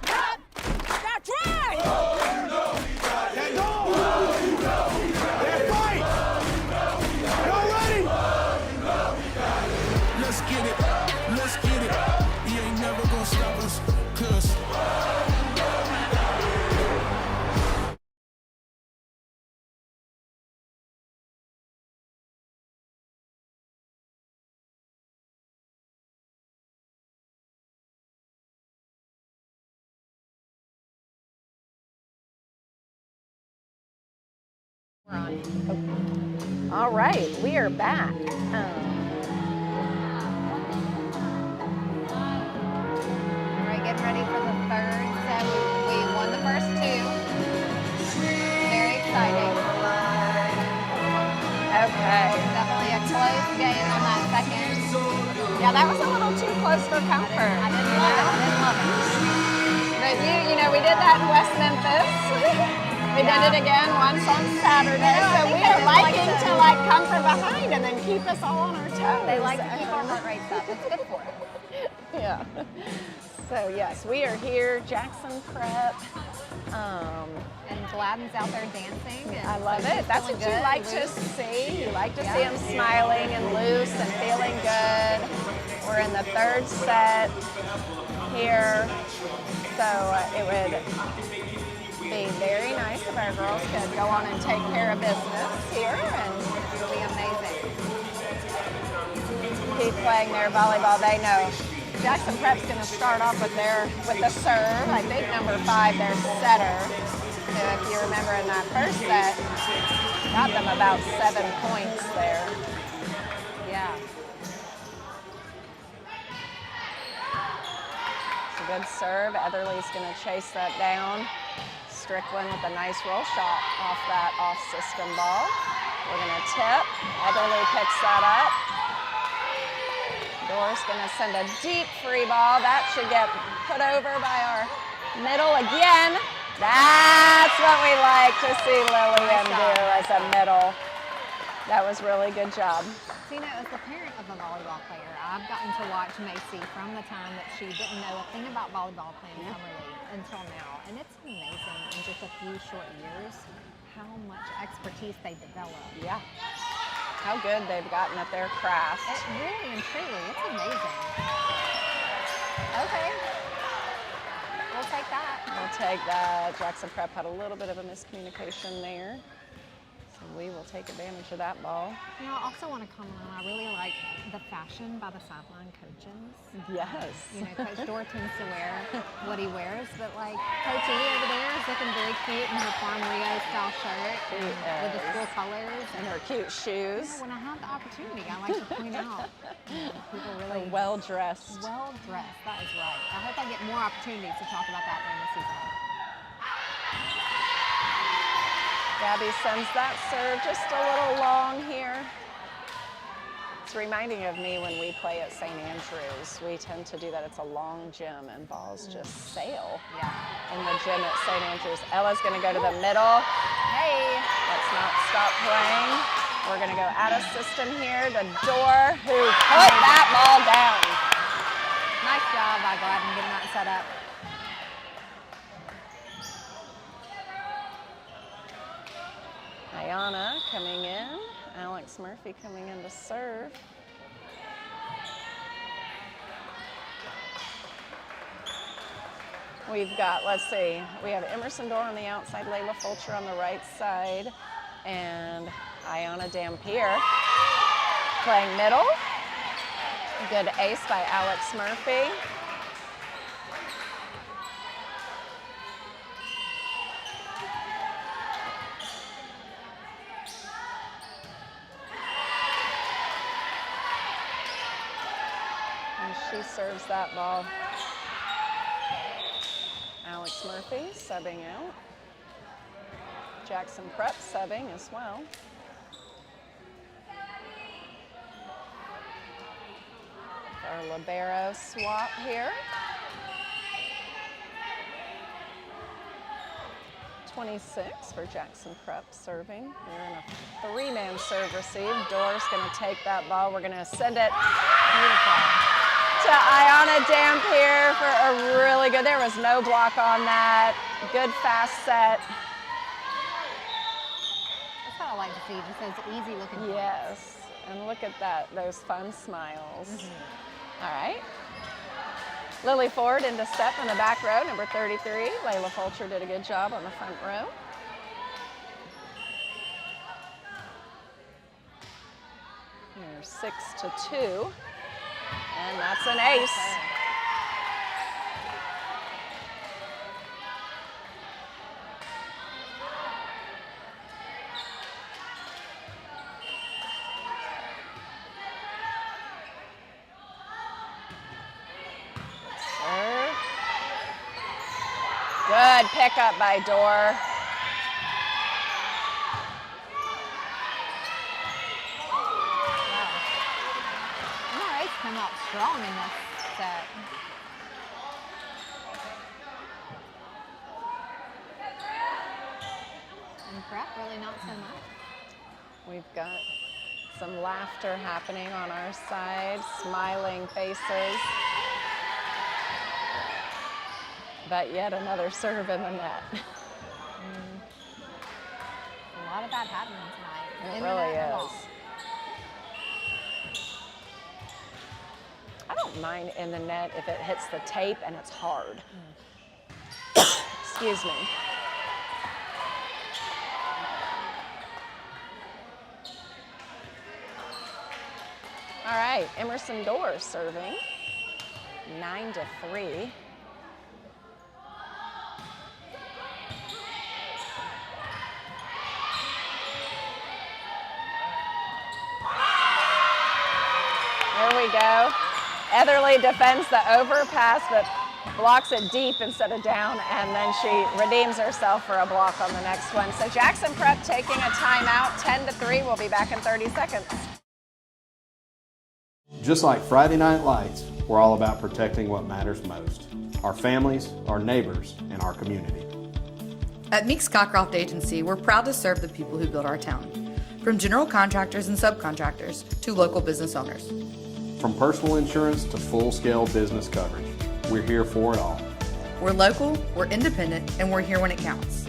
Yep. That's right. Oh, you know we got it. That dog. Oh, you know we got it. That fight. Oh, you know we got it. Y'all ready? Oh, you know we got it. Let's get it. Let's get it. He ain't never gonna stop us, cause All right, we are back. All right, getting ready for the third set. We won the first 2. Very exciting. Okay. Definitely a close game on that second. Yeah, that was a little too close for comfort. I didn't love it. But we did that in West Memphis. We did it again once on Saturday. So we are liking to come from behind and then keep us all on our toes. They like to keep our heart rates up. It's good for it. Yeah. So yes, we are here, Jackson Prep. And Gladden's out there dancing. I love it. That's what you like to see. You like to see them smiling and loose and feeling good. We're in the third set here. So it would be very nice if our girls could go on and take care of business here, and it would be amazing. Keep playing their volleyball. They know Jackson Prep's going to start off with the serve. I think number 5, their setter. So if you remember in that first set, got them about 7 points there. Yeah. It's a good serve. Etherly's going to chase that down. Strickland with a nice roll shot off that off-system ball. We're going to tip. Etherly picks that up. Doris going to send a deep free ball. That should get put over by our middle again. That's what we like to see Lillian do at the middle. That was really good job. So, you know, as the parent of a volleyball player, I've gotten to watch Macy from the time that she didn't know a thing about volleyball playing Summer League until now. And it's amazing in just a few short years how much expertise they develop. Yeah. How good they've gotten at their craft. Really and truly, it's amazing. Okay. We'll take that. We'll take that. Jackson Prep had a little bit of a miscommunication there. So we will take advantage of that ball. You know, I also want to comment on, I really like the fashion by the sideline coaches. Yes. You know, Coach Dorr tends to wear what he wears, but like Coach E over there is looking very cute in her Farm Rio style shirt with the school colors. And her cute shoes. You know, when I have the opportunity, I like to point out people really well-dressed. Well-dressed, that is right. I hope I get more opportunities to talk about that during the season. Gabby sends that serve just a little long here. It's reminding of me when we play at St. Andrews. We tend to do that. It's a long gym and balls just sail in the gym at St. Andrews. Ella's going to go to the middle. Hey, let's not stop playing. We're going to go out of system here to Dorr, who put that ball down. Nice job by Gladden getting that set up. Ayana coming in. Alex Murphy coming in to serve. We've got, let's see, we have Emerson Dorr on the outside, Layla Fulcher on the right side, and Ayana Dampier playing middle. Good ace by Alex Murphy. And she serves that ball. Alex Murphy subbing out. Jackson Prep subbing as well. Our libero swap here. 26 for Jackson Prep serving. We're in a three-man serve receive. Dorr's going to take that ball. We're going to send it to Ayana Dampier for a really good, there was no block on that. Good fast set. That's what I like to see, just those easy looking points. Yes, and look at that, those fun smiles. All right. Lily Ford into step in the back row, number 33. Layla Fulcher did a good job on the front row. Here's 6-2. And that's an ace. Serve. Good pickup by Dorr. Come out strong in this set. And Prep really not so much. We've got some laughter happening on our side, smiling faces. But yet another serve in the net. A lot of that happening tonight. It really is. I don't mind in the net if it hits the tape and it's hard. Excuse me. All right, Emerson Dorr serving. 9-3. There we go. Etherly defends the overpass, but blocks it deep instead of down, and then she redeems herself for a block on the next one. So Jackson Prep taking a timeout, 10-3. We'll be back in 30 seconds. Just like Friday Night Lights, we're all about protecting what matters most: our families, our neighbors, and our community. At Meeks Cockcroft Agency, we're proud to serve the people who build our town, from general contractors and subcontractors to local business owners. From personal insurance to full-scale business coverage, we're here for it all. We're local, we're independent, and we're here when it counts.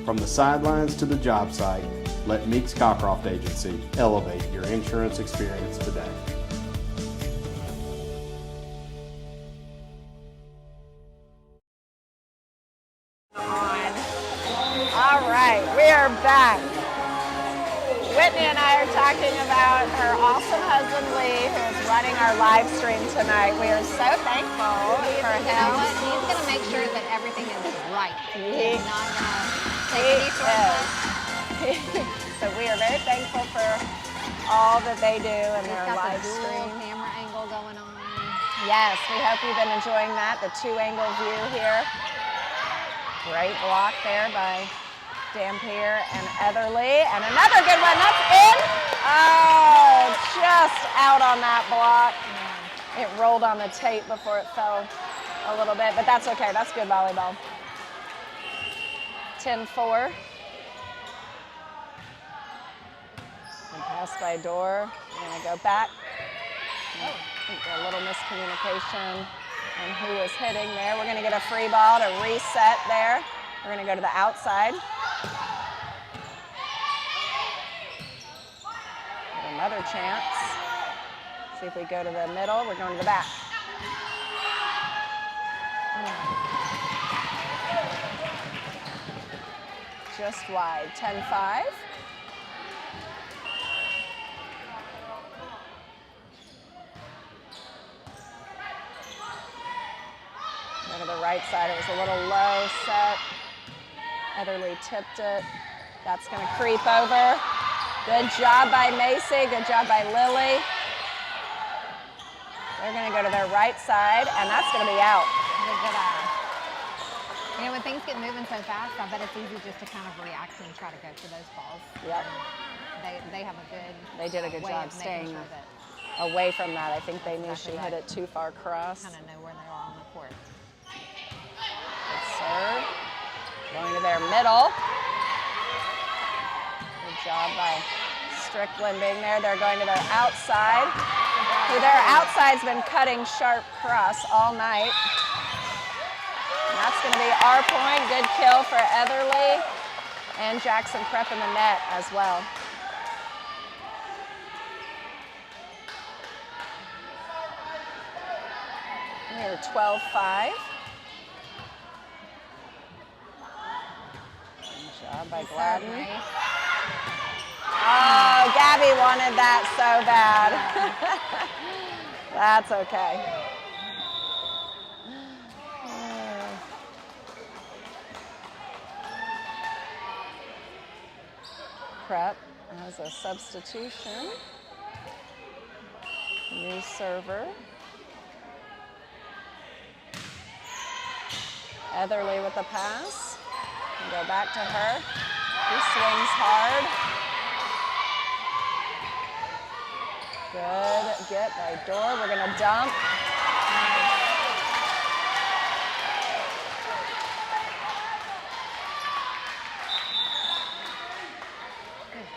From the sidelines to the job site, let Meeks Cockcroft Agency elevate your insurance experience today. All right, we are back. Whitney and I are talking about her awesome husband Lee, who is running our live stream tonight. We are so thankful for him. He's going to make sure that everything is right. He He's not going to take any shortcuts. So we are very thankful for all that they do in He's their got live the dual stream. camera angle going on. Yes, we hope you've been enjoying that, the two-angle view here. Great block there by Dampier and Etherly, and another good one, that's in. Oh, just out on that block. It rolled on the tape before it fell a little bit, but that's okay, that's good volleyball. 10-4. And pass by Dorr, we're gonna go back. Oh, I think a little miscommunication on who was hitting there. We're gonna get a free ball to reset there. We're gonna go to the outside. Another chance. See if we go to the middle. We're going to the back. Just wide, 10-5. Go to the right side. It was a little low set. Etherly tipped it. That's going to creep over. Good job by Macy, good job by Lily. They're gonna go to their right side, and that's gonna be out. You know, when things get moving so fast, I bet it's easy just to kind of react and try to go for those balls. Yep. They have a good They did a good way job of making staying sure that away from that. I think they knew exactly she right. hit it too far across. kind of know where they are on the court. Good serve. Going to their middle. Good job by Strickland being there. They're going to their outside. Their outside's been cutting sharp cross all night. And that's going to be our point. Good kill for Etherly and Jackson Prep in the net as well. We're 12-5. Good job by Gladden. Oh, Gabby wanted that so bad. That's okay. Prep as a substitution. New server. Etherly with the pass. And go back to her. She swings hard. Good get by Dorr. We're going to dump.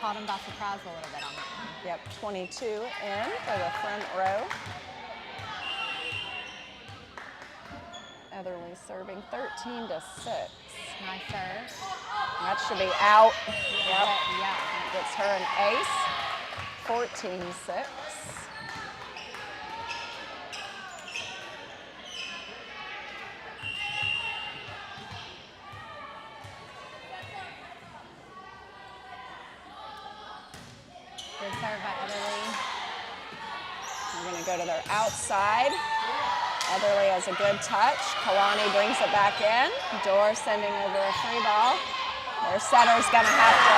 Caught him by surprise a little bit on that one. Yep, 22 in for the front row. Etherly serving 13-6. Nice serve. That should be out. Yep. Yeah. Gets her an ace. 14-6. Good serve by Etherly. We're going to go to their outside. Etherly has a good touch. Kalani brings it back in. Dorr sending over a free ball. Their setter's going to have to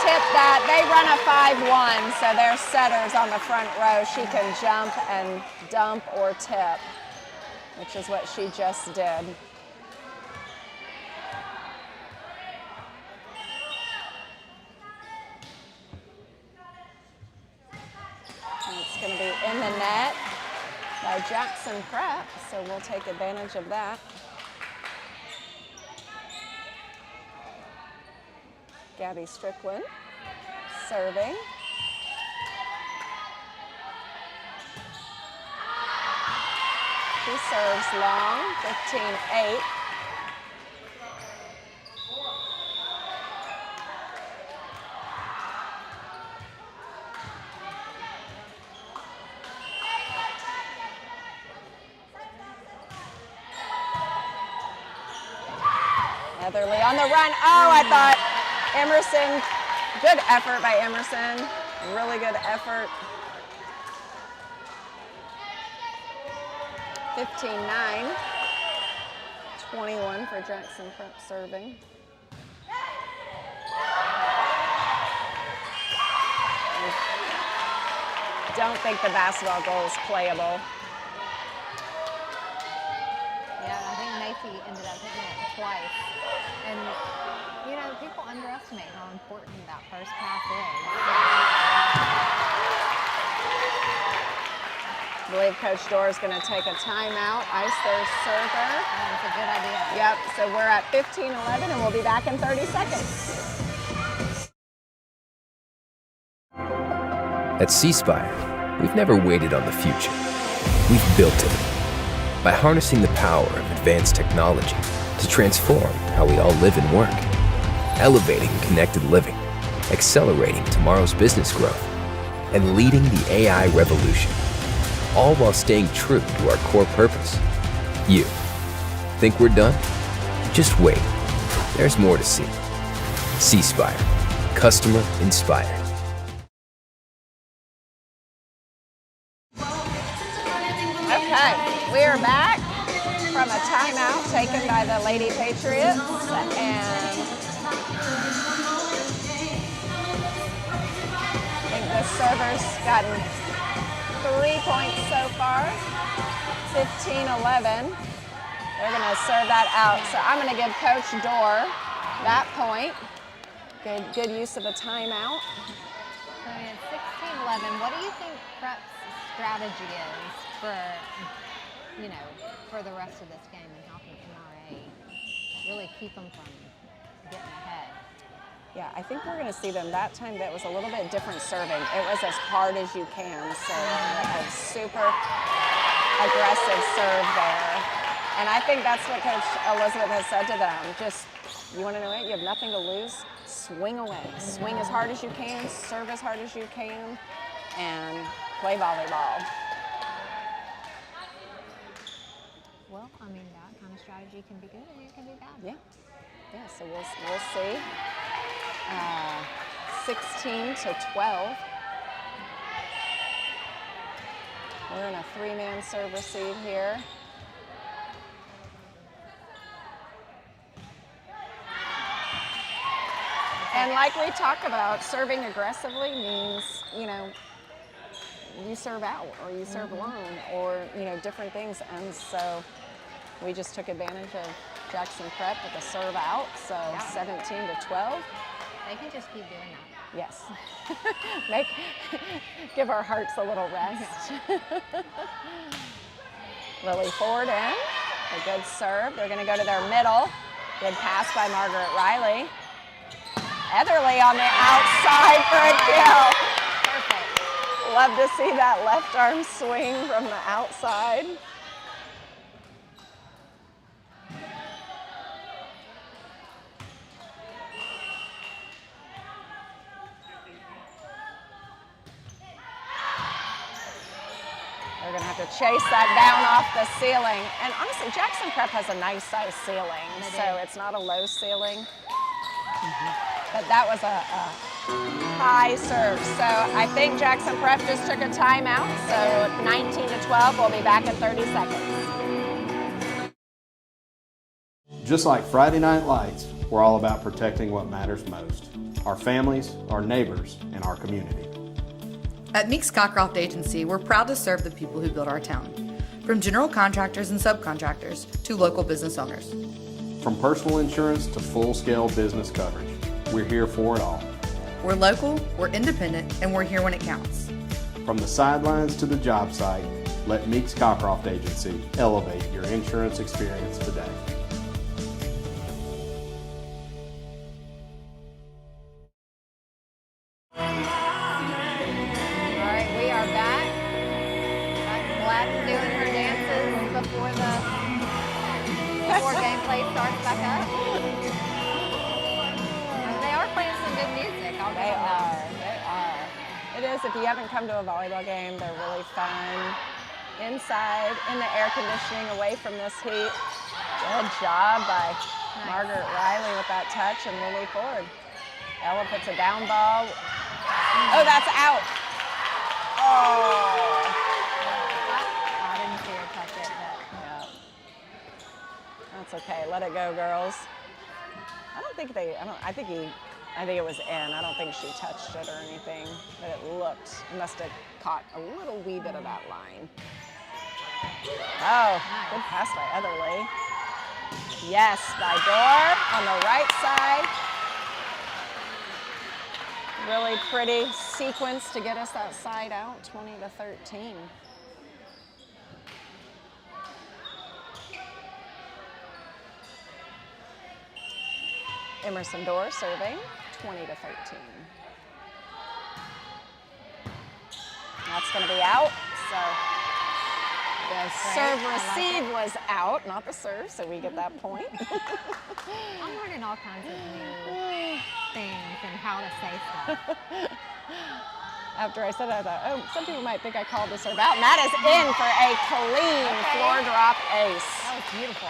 tip that. They run a 5-1, so their setter's on the front row. She can jump and dump or tip, which is what she just did. And it's going to be in the net by Jackson Prep, so we'll take advantage of that. Gabby Strickland serving. She serves long, 15-8. Heatherly on the run. Oh, I thought Emerson, good effort by Emerson. Really good effort. 15-9. 21 for Jackson Prep serving. Don't think the basketball goal is playable. Yeah, I think Macy ended up hitting it twice. And, you know, people underestimate how important that first pass is. I believe Coach Dorr is going to take a timeout, ice their server. That's a good idea. Yep, so we're at 15-11 and we'll be back in 30 seconds. At C Spire, we've never waited on the future. We've built it. By harnessing the power of advanced technology to transform how we all live and work, elevating connected living, accelerating tomorrow's business growth, and leading the AI revolution, all while staying true to our core purpose. You think we're done? Just wait. There's more to see. C Spire, customer inspired. Okay, we are back from a timeout taken by the Lady Patriots, and I think the server's gotten 3 points so far, 15-11. They're going to serve that out, so I'm going to give Coach Dorr that point. Good use of a timeout. So it's 16-11. What do you think Prep's strategy is for, you know, for the rest of this game, and how can MRA really keep them from getting ahead? Yeah, I think we're going to see them that time. That was a little bit different serving. It was as hard as you can, so a super aggressive serve there. And I think that's what Coach Elizabeth has said to them. Just, you want to know it? You have nothing to lose. Swing away. Swing as hard as you can, serve as hard as you can, and play volleyball. Well, I mean, that kind of strategy can be good and it can be bad. Yeah. Yeah, so we'll see. 16-12. We're in a 3-man serve receive here. And like we talked about, serving aggressively means, you know, you serve out or you serve long or, you know, different things. And so we just took advantage of Jackson Prep with a serve out, so 17-12. They can just keep doing that. Yes. Give our hearts a little rest. Lily Ford in, a good serve. They're going to go to their middle. Good pass by Margaret Riley. Heatherly on the outside for a kill. Perfect. Love to see that left arm swing from the outside. They're going to have to chase that down off the ceiling. And honestly, Jackson Prep has a nice size ceiling, so it's not a low ceiling. But that was a high serve. So I think Jackson Prep just took a timeout. So 19-12, we'll be back in 30 seconds. Just like Friday Night Lights, we're all about protecting what matters most: our families, our neighbors, and our community. At Meeks Cockcroft Agency, we're proud to serve the people who build our town, from general contractors and subcontractors to local business owners. From personal insurance to full-scale business coverage, we're here for it all. We're local, we're independent, and we're here when it counts. From the sidelines to the job site, let Meeks Cockcroft Agency elevate your insurance experience today. back to doing her dances before gameplay starts back up. They are playing some good music. I'll give them that. They are. It is. If you haven't come to a volleyball game, they're really fun. Inside, in the air conditioning, away from this heat. Good job by Margaret Riley with that touch and Lily Ford. Ella puts a down ball. Oh, that's out. Oh. I didn't see her touch it, but Yeah. That's okay. Let it go, girls. I think it was in. I don't think she touched it or anything, but it must have caught a little wee bit of that line. Oh, good pass by Etherly. Yes, by Dorr on the right side. Really pretty sequence to get us that side out, 20-13. Emerson Dorr serving, 20-13. That's going to be out, so the serve receive was out, not the serve, so we get that point. I'm learning all kinds of new things and how to say stuff. After I said that, I thought, oh, some people might think I called the serve out, and that is in for a clean floor drop ace. That was beautiful.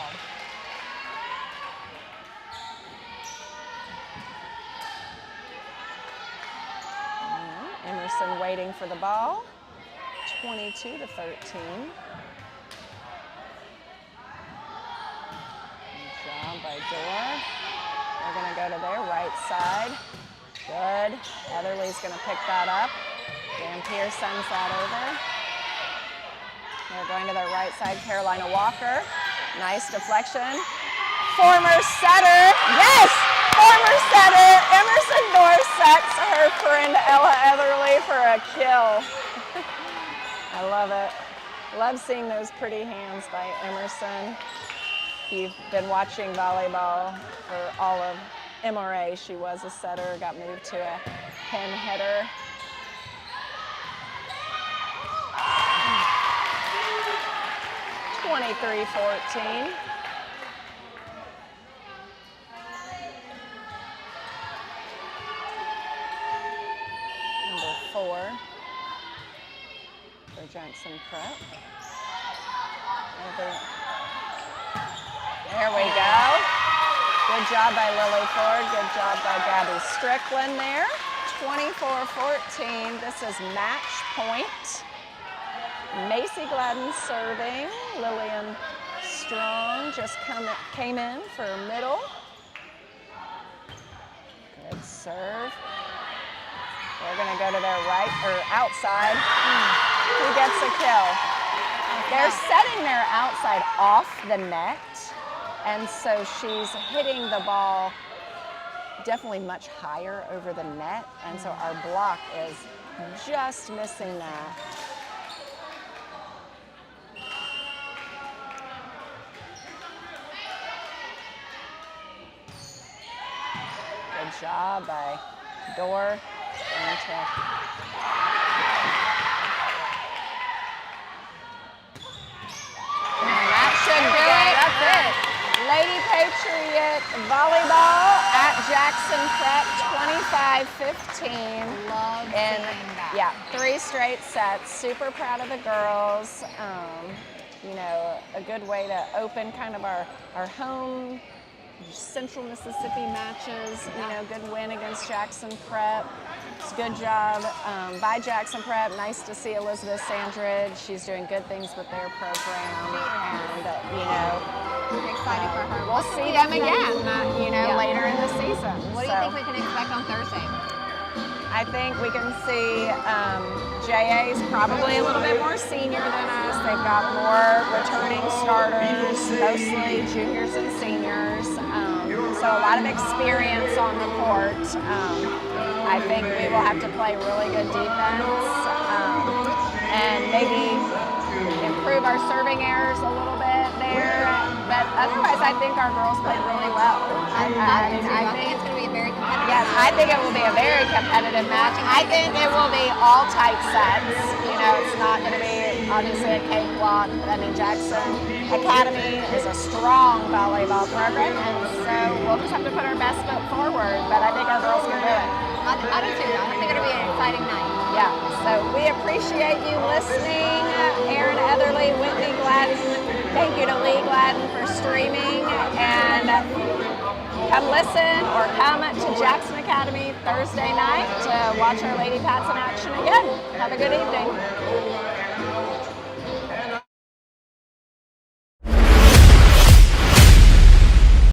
Emerson waiting for the ball, 22-13. Good job by Dorr. They're going to go to their right side. Good. Etherly's going to pick that up. Dampier sends that over. They're going to their right side. Carolina Walker. Nice deflection. Former setter. Yes! Former setter. Emerson Dorr sets her friend Ella Etherly for a kill. I love it. Love seeing those pretty hands by Emerson. If you've been watching volleyball for all of MRA, she was a setter, got moved to a pin hitter. (23-14). Number 4 for Jackson Prep. There we go. Good job by Lily Ford. Good job by Gabby Strickland there. 24-14. This is match point. Macy Gladden serving. Lillian Strong just came in for a middle. Good serve. They're going to go to their right or outside. Who gets a kill? They're setting their outside off the net, and so she's hitting the ball definitely much higher over the net, and so our block is just missing that. Good job by Dorr. That should do it. That's it. Lady Patriot volleyball at Jackson Prep, 25-15. Love seeing that. Yeah, 3 straight sets. Super proud of the girls. You know, a good way to open kind of our home Central Mississippi matches. You know, good win against Jackson Prep. It's a good job by Jackson Prep. Nice to see Elizabeth Sandridge. She's doing good things with their program, and you know, I'm excited for her. We'll see them again. You know, later in the season. What do you think we can expect on Thursday? I think we can see JA's probably a little bit more senior than us. They've got more returning starters, mostly juniors and seniors. So a lot of experience on the court. I think we will have to play really good defense and maybe improve our serving errors a little bit there. But otherwise, I think our girls played really well. I think it's going to be a very competitive Yes, I think it will be a very competitive match. I think it will be all tight sets. You know, it's not going to be obviously a cakewalk. I mean, Jackson Academy is a strong volleyball program, and so we'll just have to put our best foot forward. But I think our girls can do it. I do too. I think it'll be an exciting night. Yeah, so we appreciate you listening. Aaron Etherly, Whitney Gladden, thank you to Lee Gladden for streaming, and come listen or come to Jackson Academy Thursday night to watch our Lady Pats in action again. Have a good evening.